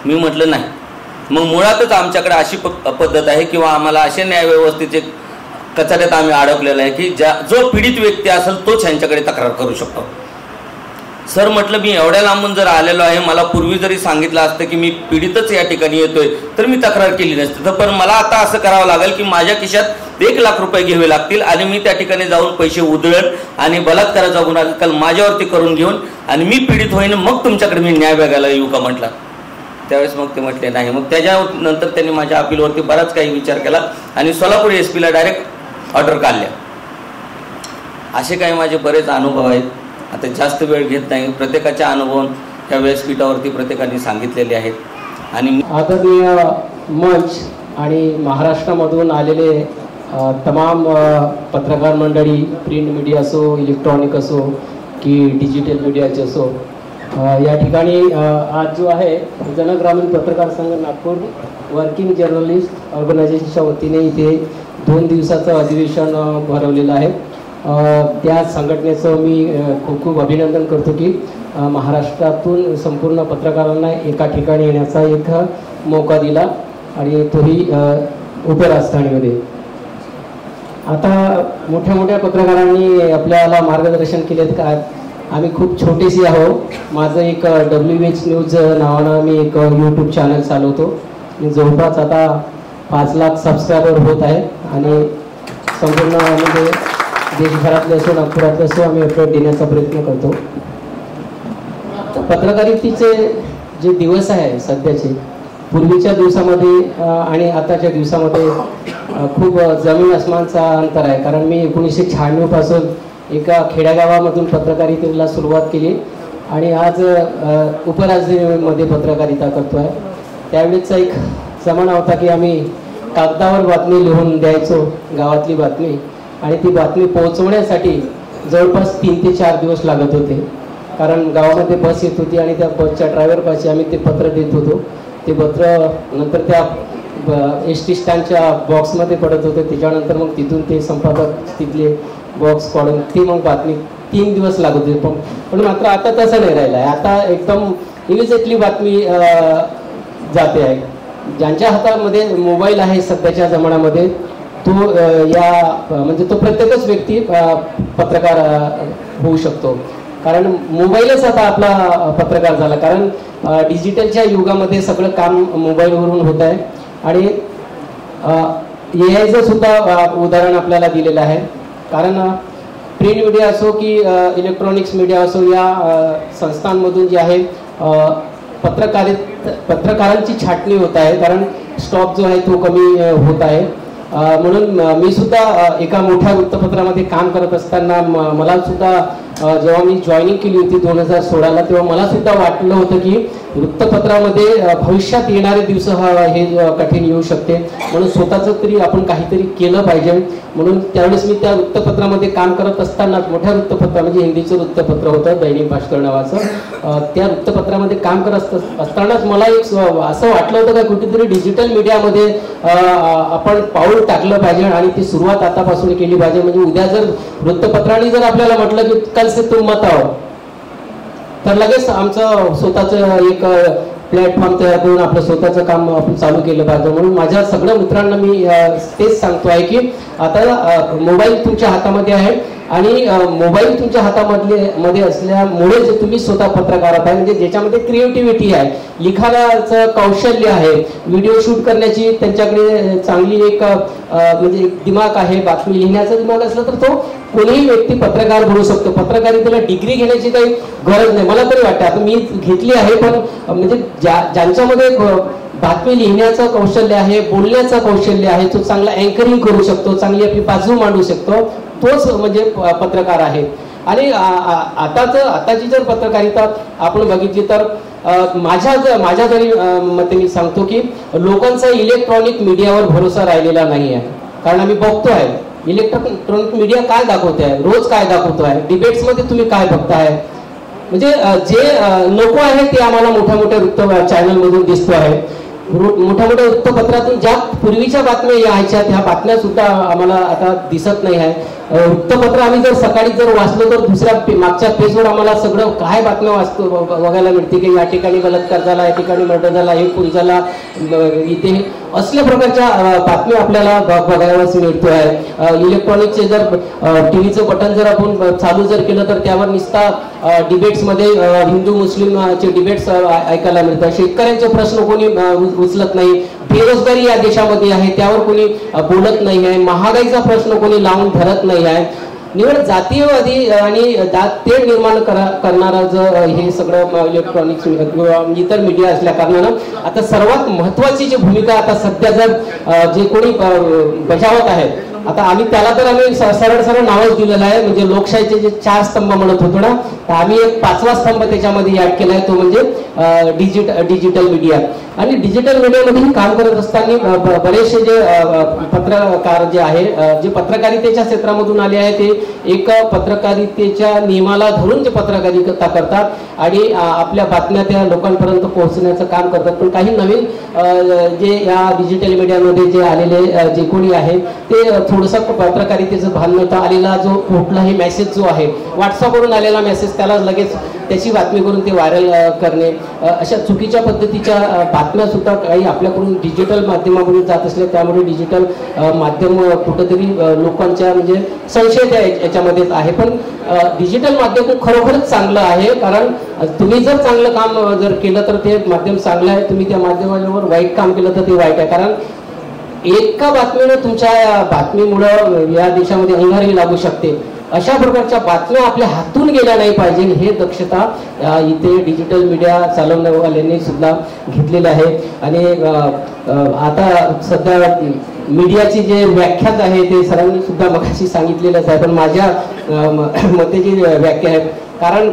मी म्हटलं नाही. मग मुळातच आमच्याकडे अशी पद्धत आहे किंवा आम्हाला असे न्यायव्यवस्थेचे कचाट्यात आम्ही अडकलेलं आहे की जो पीडित व्यक्ती असेल तोच ह्यांच्याकडे तक्रार करू शकतो. सर म्हटलं मी एवढ्या लांबून जर आलेलो आहे, मला पूर्वी जरी सांगितलं असतं की मी पीडितच या ठिकाणी येतोय तर मी तक्रार केली नसती. तर पण मला आता असं करावं लागेल की माझ्या खिशात 1 लाख रुपये घ्यावे लागतील आणि मी त्या ठिकाणी जाऊन पैसे उधळण आणि बलात्काराचा गुन्हा दाखल माझ्यावरती करून घेऊन आणि मी पीडित होईन मग तुमच्याकडे मी न्याय बघायला येऊ का म्हटलं. त्यावेळेस मग ते म्हटले नाही. मग त्याच्यानंतर त्यांनी माझ्या अपीलवरती बराच काही विचार केला आणि सोलापूर SP ला डायरेक्ट ऑर्डर काढल्या. असे काही माझे बरेच अनुभव आहेत. आता जास्त वेळ घेत नाही. प्रत्येकाच्या अनुभव त्या व्यासपीठावरती प्रत्येकाने सांगितलेले आहेत. आणि आदरणीय मंच आणि महाराष्ट्रामधून आलेले तमाम पत्रकार मंडळी, प्रिंट मीडिया असो, इलेक्ट्रॉनिक असो की डिजिटल मीडियाचे असो, या ठिकाणी आज जो आहे जनग्रामीण पत्रकार संघ नागपूर वर्किंग जर्नलिस्ट ऑर्गनायझेशनच्या वतीने इथे 2 दिवसाचं अधिवेशन भरवलेलं आहे. त्या संघटनेचं मी खूप खूप अभिनंदन करतो की महाराष्ट्रातून संपूर्ण पत्रकारांना एका ठिकाणी येण्याचा एक मौका दिला आणि तोही उपराजधानीमध्ये. आता मोठ्या मोठ्या पत्रकारांनी आपल्याला मार्गदर्शन केलेत का. आम्ही खूप छोटेसे आहोत. माझं एक WH न्यूज नावानं मी एक यूट्यूब चॅनल चालवतो. मी जवळपास आता 5 लाख सबस्क्रायबर होत आहे आणि संपूर्ण म्हणजे देशभरातले असो नागपुरातले असो आम्ही अपडेट देण्याचा प्रयत्न करतो. पत्रकारितेचे जे दिवस आहे सध्याचे, पूर्वीच्या दिवसामध्ये आणि आताच्या दिवसामध्ये खूप जमीन आसमानचा अंतर आहे. कारण मी 1996 पासून एका खेड्यागावामधून पत्रकारितेला सुरुवात केली आणि आज उपराजधानीमध्ये पत्रकारिता करतो आहे. त्यावेळेचा एक जमाना होता की आम्ही कागदावर बातमी लिहून द्यायचो, गावातली बातमी, आणि ती बातमी पोहोचवण्यासाठी जवळपास 3 ते 4 दिवस लागत होते. कारण गावामध्ये बस येत होती आणि त्या बसच्या ड्रायव्हरपाशी आम्ही ते पत्र देत होतो. ते पत्र नंतर त्या SD स्टँडच्या बॉक्समध्ये पडत होते. त्याच्यानंतर मग तिथून ते संपादक तिथले बॉक्स काढून ती मग बातमी 3 दिवस लागत होते. पण मात्र आता तसं नाही राहिलं आहे. आता एकदम इमिजिएटली बातमी जाते आहे. ज्यांच्या हातामध्ये मोबाईल आहे सध्याच्या जमान्यामध्ये तो म्हणजे तो प्रत्येकच व्यक्ती पत्रकार होऊ शकतो. कारण मोबाईलच आता आपला पत्रकार झाला. कारण डिजिटलच्या युगामध्ये सगळं काम मोबाईलवरून होत आहे आणि AIचं सुद्धा उदाहरण आपल्याला दिलेलं आहे. कारण प्रिंट मीडिया असो की इलेक्ट्रॉनिक्स मीडिया असो, या संस्थांमधून जे आहे पत्रकारांची छाटणी होत आहे. कारण स्टॉक जो आहे तो कमी होत आहे. म्हणून मी सुद्धा एका मोठ्या वृत्तपत्रामध्ये काम करत असताना मला सुद्धा जेव्हा मी जॉईनिंग केली होती 2016ला, तेव्हा मला सुद्धा वाटलं होतं की वृत्तपत्रामध्ये भविष्यात येणारे दिवस हे कठीण येऊ शकते, म्हणून स्वतःचं तरी आपण काहीतरी केलं पाहिजे. म्हणून त्यावेळेस मी त्या वृत्तपत्रामध्ये काम करत असतानाच, मोठ्या वृत्तपत्र म्हणजे हिंदीचं वृत्तपत्र होतं दैनिक भास्कर नावाचं, त्या वृत्तपत्रामध्ये काम करत असतानाच मला एक असं वाटलं होतं का कुठेतरी डिजिटल मीडियामध्ये आपण पाऊल टाकलं पाहिजे आणि ती सुरुवात आतापासून केली पाहिजे. म्हणजे उद्या जर वृत्तपत्राने जर आपल्याला म्हटलं की कल से तुम मत आओ, तर लगेच आमचं स्वतःचं एक प्लॅटफॉर्म तयार करून आपलं स्वतःचं काम आपण चालू केलं पाहिजे. म्हणून माझ्या सगळ्या मित्रांना मी तेच सांगतो आहे की आता मोबाईल तुमच्या हातामध्ये आहे आणि मोबाईल तुमच्या हातामध्ये असल्यामुळे जे तुम्ही स्वतः पत्रकार आहात, म्हणजे ज्याच्यामध्ये क्रिएटिव्हिटी आहे, लिखाणाचं कौशल्य आहे, व्हिडिओ शूट करण्याची त्यांच्याकडे चांगली एक म्हणजे दिमाग आहे, बातमी लिहिण्याचा दिमाग असला तर तो कोणीही व्यक्ती पत्रकार बनू शकतो. पत्रकारितेला डिग्री घेण्याची काही गरज नाही मला तरी वाटतं. आता मी घेतली आहे, पण म्हणजे ज्यांच्यामध्ये बातमी लिहिण्याचं कौशल्य आहे, बोलण्याचं कौशल्य आहे, तो चांगला अँकरिंग करू शकतो, चांगली आपली बाजू मांडू शकतो, तोच म्हणजे पत्रकार आहे. आणि आताची जर पत्रकारिता आपण बघितली तर माझ्या तरी मते मी सांगतो की लोकांचा इलेक्ट्रॉनिक मीडियावर भरोसा राहिलेला नाही आहे. कारण आम्ही बघतो आहे इलेक्ट्रॉनिक मीडिया काय दाखवते आहे, रोज काय दाखवतो आहे, डिबेट्समध्ये तुम्ही काय बघताय, म्हणजे जे नको आहे ते आम्हाला मोठ्या मोठ्या वृत्त चॅनलमधून दिसतो आहे. मोठ्या मोठ्या वृत्तपत्रातून ज्या पूर्वीच्या बातम्या यायच्या त्या बातम्या सुद्धा आम्हाला आता दिसत नाही आहे. वृत्तपत्र आम्ही जर सकाळी जर वाचलो तर दुसऱ्या मागच्या पेजवर आम्हाला सगळं काय बातम्या बघायला मिळते की या ठिकाणी बलात्कार झाला, या ठिकाणी मर्डर झाला, हे खून झाला, इथे असल्या प्रकारच्या बातम्या आपल्याला बघायलाच मिळतो आहे. इलेक्ट्रॉनिकचे जर टीव्हीचं बटन जर आपण चालू जर केलं तर त्यावर निस्ता डिबेट्समध्ये हिंदू मुस्लिमचे डिबेट्स ऐकायला मिळतात. शेतकऱ्यांचे प्रश्न कोणी उचलत नाही, बेरोजगारी या देशामध्ये आहे त्यावर कोणी बोलत नाही आहे, महागाईचा प्रश्न कोणी लावून धरत नाही आहे. निवड जातीयवादी आणि तेढ निर्माण करणारा जर हे सगळं इलेक्ट्रॉनिक्स किंवा इतर मीडिया असल्या कारणानं आता सर्वात महत्वाची जी भूमिका आता सध्या जर जे कोणी बजावत आहेत, आता आम्ही त्याला तर आम्ही सरळ नावच दिलेलं आहे. म्हणजे लोकशाहीचे जे 4 स्तंभ म्हणत होतो ना, तर आम्ही एक 5वा स्तंभ त्याच्यामध्ये ऍड केला आहे, तो म्हणजे डिजिटल मीडिया. आणि डिजिटल मीडियामध्ये काम करत असताना बरेचसे जे पत्रकार जे आहे, जे पत्रकारितेच्या क्षेत्रामधून आले आहे, ते एक पत्रकारितेच्या नियमाला धरून जे पत्रकारिता करतात आणि आपल्या बातम्या त्या लोकांपर्यंत पोहोचण्याचं काम करतात. पण काही नवीन जे या डिजिटल मीडियामध्ये जे आलेले जे कोणी आहे ते थोडंसं पत्रकारितेचं भान नव्हतं. आलेला जो कुठलाही मेसेज जो आहे, व्हॉट्सअपवरून आलेला मेसेज त्याला लगेच त्याची बातमी करून ते व्हायरल करणे, अशा चुकीच्या पद्धतीच्या बातम्या सुद्धा काही आपल्याकडून डिजिटल माध्यमाकडून जात असल्या, त्यामुळे डिजिटल माध्यम कुठंतरी लोकांच्या म्हणजे संशय याच्यामध्येच आहे. पण डिजिटल माध्यम खरोखरच चांगलं आहे, कारण तुम्ही जर चांगलं काम जर केलं तर ते माध्यम चांगलं आहे, तुम्ही त्या माध्यमावर वाईट काम केलं तर ते वाईट आहे. कारण एका बातमीने तुमच्या बातमीमुळं या देशामध्ये अंगारी लागू शकते. अशा प्रकारच्या बातम्या आपल्या हातून गेल्या नाही पाहिजे, हे दक्षता इथे डिजिटल मीडिया चालवण्यावाल्यांनी सुद्धा घेतलेलं आहे. आणि आता सध्या मीडियाची जे व्याख्याच आहे ते सरांनी सुद्धा मगाशी सांगितलेलंच आहे, पण माझ्या मते जी व्याख्या आहे, कारण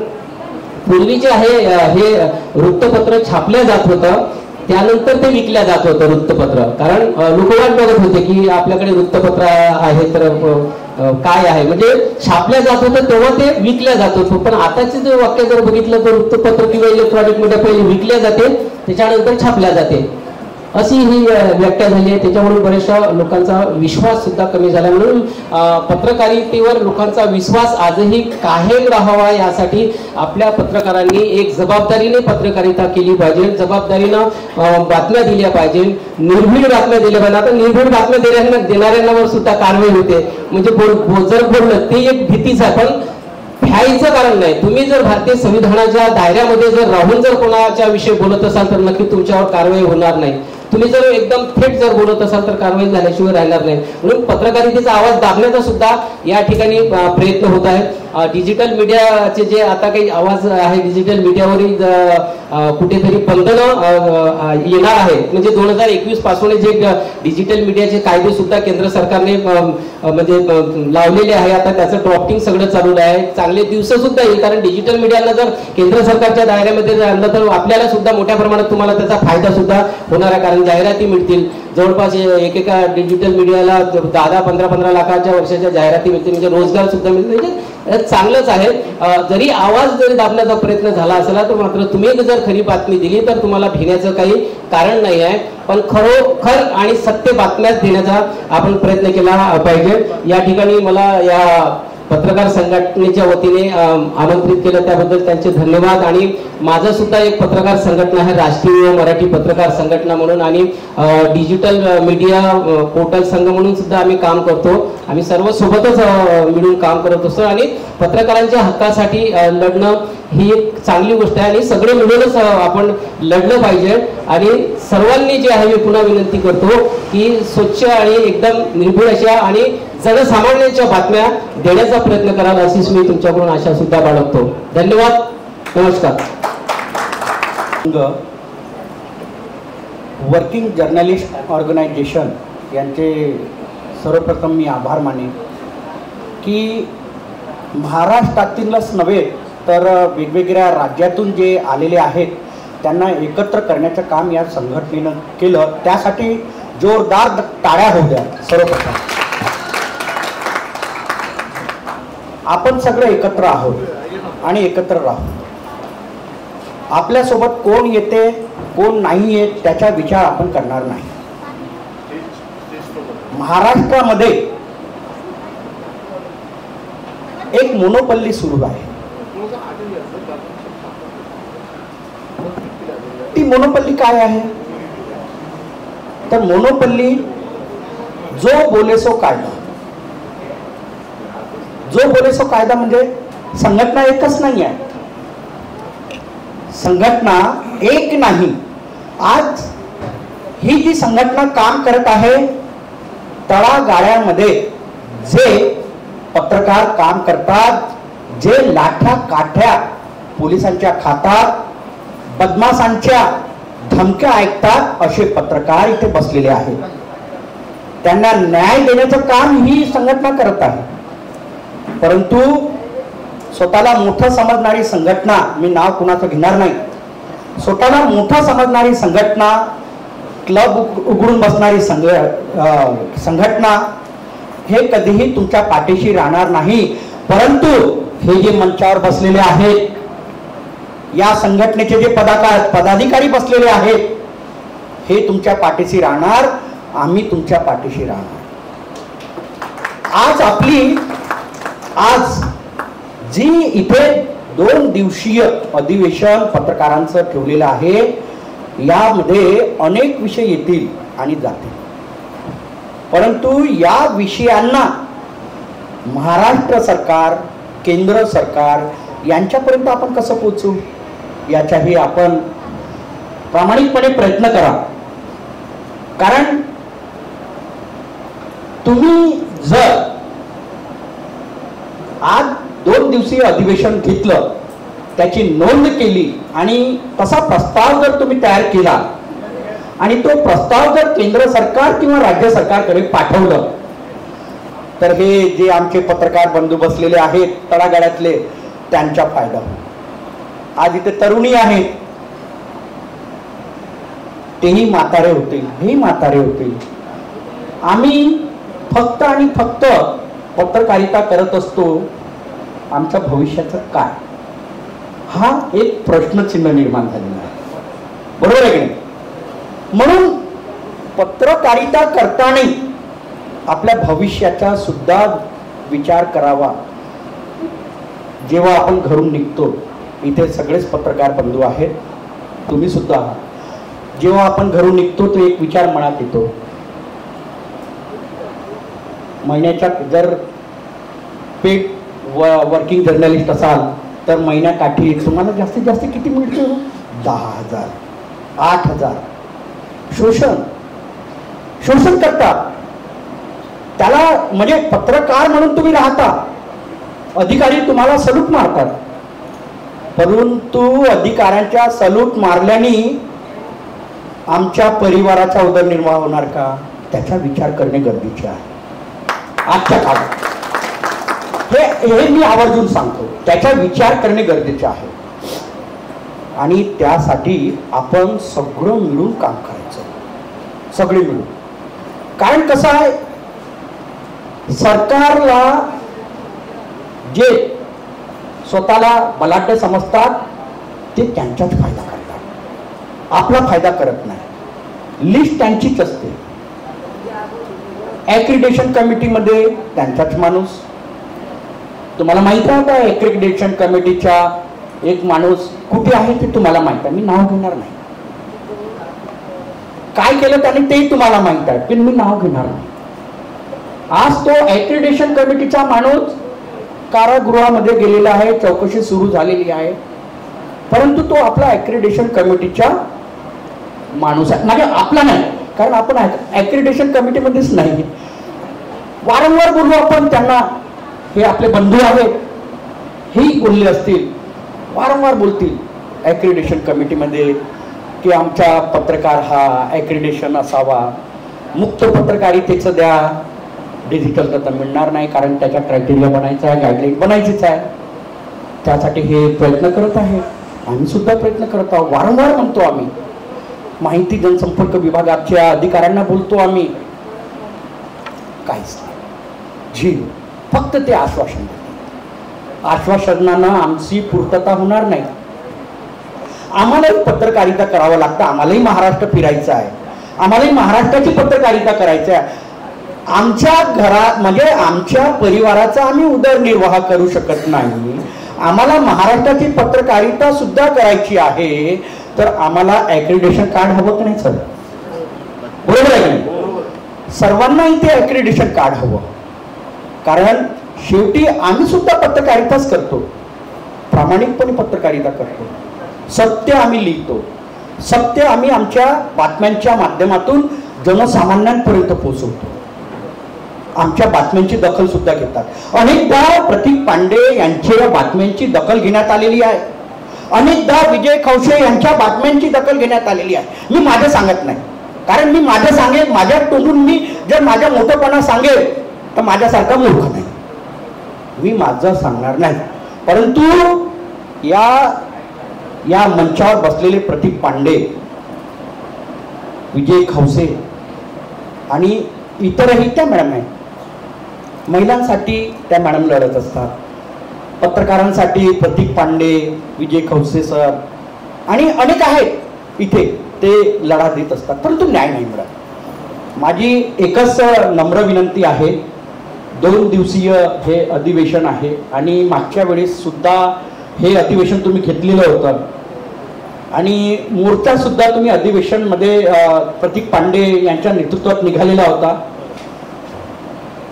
पूर्वी जे आहे हे वृत्तपत्र छापल्या जात होतं, त्यानंतर ते विकल्या जात होतं वृत्तपत्र. कारण लोक वाट बघत होते की आपल्याकडे वृत्तपत्र आहे तर काय आहे, म्हणजे छापल्या जात होतं तेव्हा ते विकल्या जात होतं. पण आताचे जे वाक्य जर बघितलं तर वृत्तपत्र किंवा इलेक्ट्रॉनिक मीडिया पहिले विकल्या जाते, त्याच्यानंतर छापल्या जाते, अशी ही व्याख्या झाली आहे. त्याच्यामुळे बऱ्याचशा लोकांचा विश्वास सुद्धा कमी झाला. म्हणून पत्रकारितेवर लोकांचा विश्वास आजही कायम राहावा यासाठी आपल्या पत्रकारांनी एक जबाबदारीने पत्रकारिता केली पाहिजे, जबाबदारीनं बातम्या दिल्या पाहिजे, निर्भीड बातम्या दिल्या पाहिजे. आता निर्भीड बातम्या देणाऱ्यांवर सुद्धा कारवाई होते, म्हणजे जर बोललं ते एक भीतीच आहे, पण भ्यायचं कारण नाही. तुम्ही जर भारतीय संविधानाच्या दायऱ्यामध्ये जर राहून जर कोणाच्या विषयी बोलत असाल तर नक्की तुमच्यावर कारवाई होणार नाही. तुम्ही जर एकदम थेट जर बोलत असाल तर कारवाई झाल्याशिवाय राहणार नाही. म्हणून पत्रकारितेचा आवाज दाबण्याचा सुद्धा या ठिकाणी प्रयत्न होत आहे. डिजिटल मीडियाचे जे आता काही आवाज आहे डिजिटल मीडियावरील कुठेतरी बंधनं येणार आहे. म्हणजे 2021 पासून जे डिजिटल मीडियाचे कायदे सुद्धा केंद्र सरकारने म्हणजे लावलेले आहे. आता त्याचं ड्राफ्टिंग सगळं चालू आहे. चांगले दिवस सुद्धा येईल, कारण डिजिटल मीडियाला जर केंद्र सरकारच्या दायऱ्यामध्ये आणलं तर आपल्याला सुद्धा मोठ्या प्रमाणात तुम्हाला त्याचा फायदा सुद्धा होणार आहे. कारण जाहिराती मिळतील. जवळपास एकेका डिजिटल मीडियाला 10-15 लाखाच्या वर्षाच्या जाहिराती मिळतील. म्हणजे रोजगार सुद्धा मिळतील. म्हणजे चांगलंच आहे. जरी आवाज जरी दाबण्याचा प्रयत्न झाला असला तर मात्र तुम्ही जर खरी बातमी दिली तर तुम्हाला भिण्याचं काही कारण नाही आहे. पण खरोखर आणि सत्य बातम्याच देण्याचा आपण प्रयत्न केला पाहिजे. या ठिकाणी मला या पत्रकार संघटनेच्या वतीने आमंत्रित केलं त्याबद्दल त्यांचे धन्यवाद. आणि माझं सुद्धा एक पत्रकार संघटना आहे, राष्ट्रीय मराठी पत्रकार संघटना म्हणून, आणि डिजिटल मीडिया पोर्टल संघ म्हणून सुद्धा आम्ही काम करतो. आम्ही सर्व सोबतच मिळून काम करत असतो आणि पत्रकारांच्या हक्कासाठी लढणं ही एक चांगली गोष्ट आहे आणि सगळे मिळूनच आपण लढलं पाहिजे. आणि सर्वांनी जे आहे मी पुन्हा विनंती करतो की स्वच्छ आणि एकदम निर्भीड अशा आणि जनसामान्यांच्या बातम्या देण्याचा प्रयत्न कराल अशीच मी तुमच्याकडून आशा सुद्धा बाळगतो. धन्यवाद. नमस्कार. वर्किंग जर्नलिस्ट ऑर्गनायझेशन यांचे सर्वप्रथम मी आभार मानेन की महाराष्ट्रातीलच नव्हे तर वेगवेगळ्या राज्यातून जे आलेले आहेत त्यांना एकत्र करण्याचं काम या संघटनेनं केलं. त्यासाठी जोरदार टाळ्या होऊ द्या. सर्वप्रथम आपण सगळे एकत्र आहोत आणि एकत्र राहू. आपल्यासोबत कोण येते कोण नाही येत त्याचा विचार आपण करणार नाही. महाराष्ट्रामध्ये एक मोनोपल्ली सुरू आहे. ती मोनोपल्ली काय आहे तर मोनोपल्ली जो बोले सो कायदा. जो बोले सो कायदा म्हणजे संघटना एकच नाही आहे. संघटना एक नाही. आज ही जी संघटना काम करत आहे तळागाळ्यामध्ये जे पत्रकार काम करतात, जे लाठ्या काठ्या पोलिसांच्या खातात, बदमाशांच्या धमक्या ऐकतात असे पत्रकार इथे बसलेले आहेत. त्यांना न्याय देण्याचं काम ही संघटना करत आहे. परंतु स्वतःला मोठं समजणारी संघटना, मी नाव कुणाचं घेणार नाही, स्वतःला मोठं समजणारी संघटना, क्लब उघडून बसणारी संघटना हे कधीही तुमच्या पाठीशी राहणार नाही. परंतु हे जे मंचावर बसलेले आहेत, या संघटनेचे जे पदाधिकारी बसलेले आहेत, हे तुमच्या पाठीशी राहणार. आम्ही तुमच्या पाठीशी राहणार. आज जी इथे 2 दिवसीय अधिवेशन पत्रकारांचं ठेवलेलं आहे, यामध्ये अनेक विषय येतील आणि जातील. परंतु या विषयांना महाराष्ट्र सरकार, केंद्र सरकार यांच्यापर्यंत आपण कसं पोहोचू याचाही आपण प्रामाणिकपणे प्रयत्न करा. कारण तुम्ही जर आज 2 दिवसीय अधिवेशन घेतलं, त्याची नोंद केली आणि तसा प्रस्ताव जर तुम्ही तयार केला आणि तो प्रस्ताव जर केंद्र सरकार किंवा राज्य सरकारकडे पाठवलं तर हे जे आमचे पत्रकार बंधू बसलेले आहेत तळागाळ्यातले त्यांचा फायदा होईल. आज इथे तरुणी आहेत, तेही म्हातारे होतील, हेही म्हातारे होतील. आम्ही फक्त आणि फक्त पत्रकारिता करत असतो. आमच्या भविष्याचं काय हा एक प्रश्नचिन्ह निर्माण झालेला आहे. बरोबर आहे की नाही? म्हणून पत्रकारिता करताना आपल्या भविष्याचा सुद्धा विचार करावा. जेव्हा आपण घरून निघतो, इथे सगळेच पत्रकार बंधू आहेत, तुम्ही सुद्धा आहात. जेव्हा आपण घरून निघतो तो एक विचार मनात येतो. महिन्याच्या जर पेड वर्किंग जर्नलिस्ट असाल तर महिन्याकाठी तुम्हाला जास्तीत जास्त किती मिळतो? 10,000, 8,000. शोषण करतात त्याला. म्हणजे पत्रकार म्हणून तुम्ही राहता अधिकारी तुम्हाला सलूट मारतात, परंतु अधिकाऱ्यांच्या सलूट मारल्याने आमच्या परिवाराचा उदरनिर्वाह होणार का, त्याचा विचार करणे गरजेचे आहे आजच्या काळात. हे मी आवर्जून सांगतो, त्याचा विचार करणे गरजेचे आहे आणि त्यासाठी आपण सगळं मिळून काम करायचं, सगळे मिळून. कारण कसं आहे, सरकारला जे स्वतःला बलाढ्य समजतात ते त्यांचाच फायदा करतात, आपला फायदा करत नाही. लिस्ट त्यांचीच असते, ॲक्रिडेशन कमिटीमध्ये त्यांचाच माणूस. तुम्हाला माहिती आहे का ॲक्रिडेशन कमिटीचा एक माणूस कुठे आहे ते तुम्हाला माहित आहे, मी नाव घेणार नाही. काय केलं त्याने ते तुम्हाला माहित आहे, पण मी नाव घेणार नाही. आज तो ॲक्रिडेशन कमिटीचा माणूस कारागृहामध्ये गेलेला आहे, चौकशी सुरू झालेली आहे, परंतु तो आपला ॲक्रिडेशन कमिटीचा माणूस आहे. म्हणजे आपला नाही, कारण आपण ॲक्रिडेशन कमिटीमध्येच नाही. वारंवार बोललो आपण त्यांना, हे आपले बंधू आहेत, हेही बोलले असतील, वारंवार बोलतील ॲक्रिडेशन कमिटीमध्ये की आमचा पत्रकार हा ॲक्रिडेशन असावा, मुक्त पत्रकारितेचं द्या. डिजिटल तर मिळणार नाही, कारण त्याचा क्रायटेरिया बनायचा आहे, गाईडलाईन बनायचीच आहे. त्यासाठी हे प्रयत्न करत आहे, आम्ही सुद्धा प्रयत्न करत आहोत. वारंवार म्हणतो आम्ही, माहिती जनसंपर्क विभागाच्या अधिकाऱ्यांना बोलतो आम्ही, काहीच नाही, झिरो. फक्त ते आश्वासन देतात, आश्वासनानं आमची पूर्तता होणार नाही. आम्हालाही पत्रकारिता करावं लागतं, आम्हालाही महाराष्ट्र फिरायचं आहे, आम्हालाही महाराष्ट्राची पत्रकारिता करायची आहे. आमच्या घरात म्हणजे आमच्या परिवाराचा आम्ही उदरनिर्वाह करू शकत नाही, आम्हाला महाराष्ट्राची पत्रकारिता सुद्धा करायची आहे, तर आम्हाला ॲक्रिडेशन कार्ड हवं की नाही सर? बरोबर आहे की सर्वांना इथे ॲक्रिडेशन कार्ड हवं, कारण शेवटी आम्ही सुद्धा पत्रकारिताच करतो, प्रामाणिकपणे पत्रकारिता करतो, सत्य आम्ही लिहितो, सत्य आम्ही आमच्या बातम्यांच्या माध्यमातून जनसामान्यांपर्यंत पोहोचवतो, आमच्या बातम्यांची दखल सुद्धा घेतात. अनेकदा प्रतीक पांडे यांच्या बातम्यांची दखल घेण्यात आलेली आहे, अनेकदा विजय खवसे यांच्या बातम्यांची दखल घेण्यात आलेली आहे. मी माझं सांगत नाही, कारण मी माझं सांगेल, माझ्या तोंडून मी जर माझ्या मोठेपणा सांगेल तर माझ्यासारखा मूर्ख नाही, मी माझं सांगणार नाही. परंतु या मंचावर बसलेले प्रतीक पांडे, विजय खवसे आणि इतरही त्या मॅडम आहेत, महिलांसाठी त्या मॅडम लढत असतात, पत्रकारांसाठी प्रतीक पांडे, विजय खवसे सर आणि अनेक आहेत इथे, ते लढा देत असतात, परंतु न्याय नाही मिळत. माझी एकच नम्र विनंती आहे, 2 दिवसीय हे अधिवेशन आहे आणि मागच्या वेळेस सुद्धा हे अधिवेशन तुम्ही घेतलेलं होतं आणि मोर्चा सुद्धा तुम्ही अधिवेशनमध्ये प्रतीक पांडे यांच्या नेतृत्वात निघालेला होता.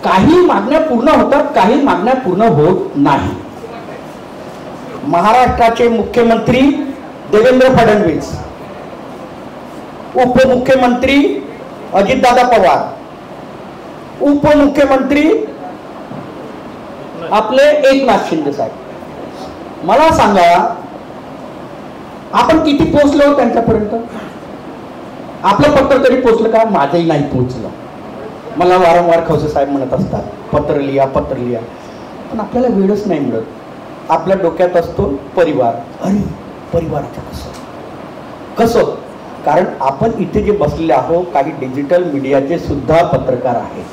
काही मागण्या पूर्ण होतात, काही मागण्या पूर्ण होत नाही. महाराष्ट्राचे मुख्यमंत्री देवेंद्र फडणवीस, उपमुख्यमंत्री अजितदादा पवार, उपमुख्यमंत्री आपले एकनाथ शिंदे साहेब, मला सांगा आपण किती पोहोचलो त्यांच्यापर्यंत? आपलं पत्र तरी पोहोचलं का? माझंही नाही पोहोचलं. मला वारंवार खवसे साहेब म्हणत असतात पत्र लिहा, पत्र लिहा, पण आपल्याला वेळच नाही मिळत. आपल्या डोक्यात असतो परिवार. अरे परिवाराचं कसं कसं? कारण आपण इथे जे बसलेले आहोत काही डिजिटल मीडियाचे सुद्धा पत्रकार आहेत.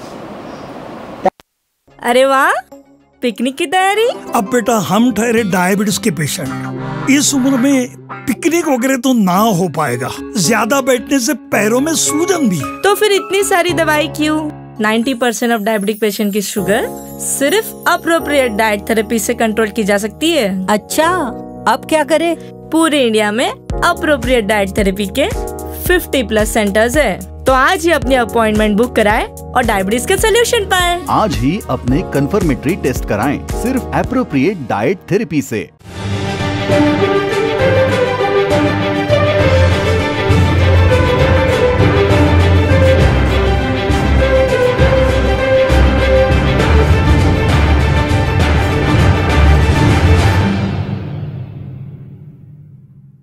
अरे वाह, पिकनिक की तैयारी? अब बेटा हम ठहरे डायबिटीज के पेशेंट, इस उम्र में पिकनिक वगैरह तो ना हो पाएगा, ज्यादा बैठने से पैरों में सूजन भी. तो फिर इतनी सारी दवाई क्यों? 90% ऑफ डायबिटिक पेशेंट की शुगर सिर्फ अप्रोप्रिएट डाइट थेरेपी से कंट्रोल की जा सकती है. अच्छा, अब क्या करें? पूरे इंडिया में अप्रोप्रिएट डाइट थेरेपी के 50+ सेंटर्स है, तो आज ही अपनी अपॉइंटमेंट बुक कराएं और डायबिटीज के सोल्यूशन पाएं. आज ही अपने कंफर्मेटरी टेस्ट कराएं सिर्फ एप्रोप्रिएट डाइट थेरेपी से.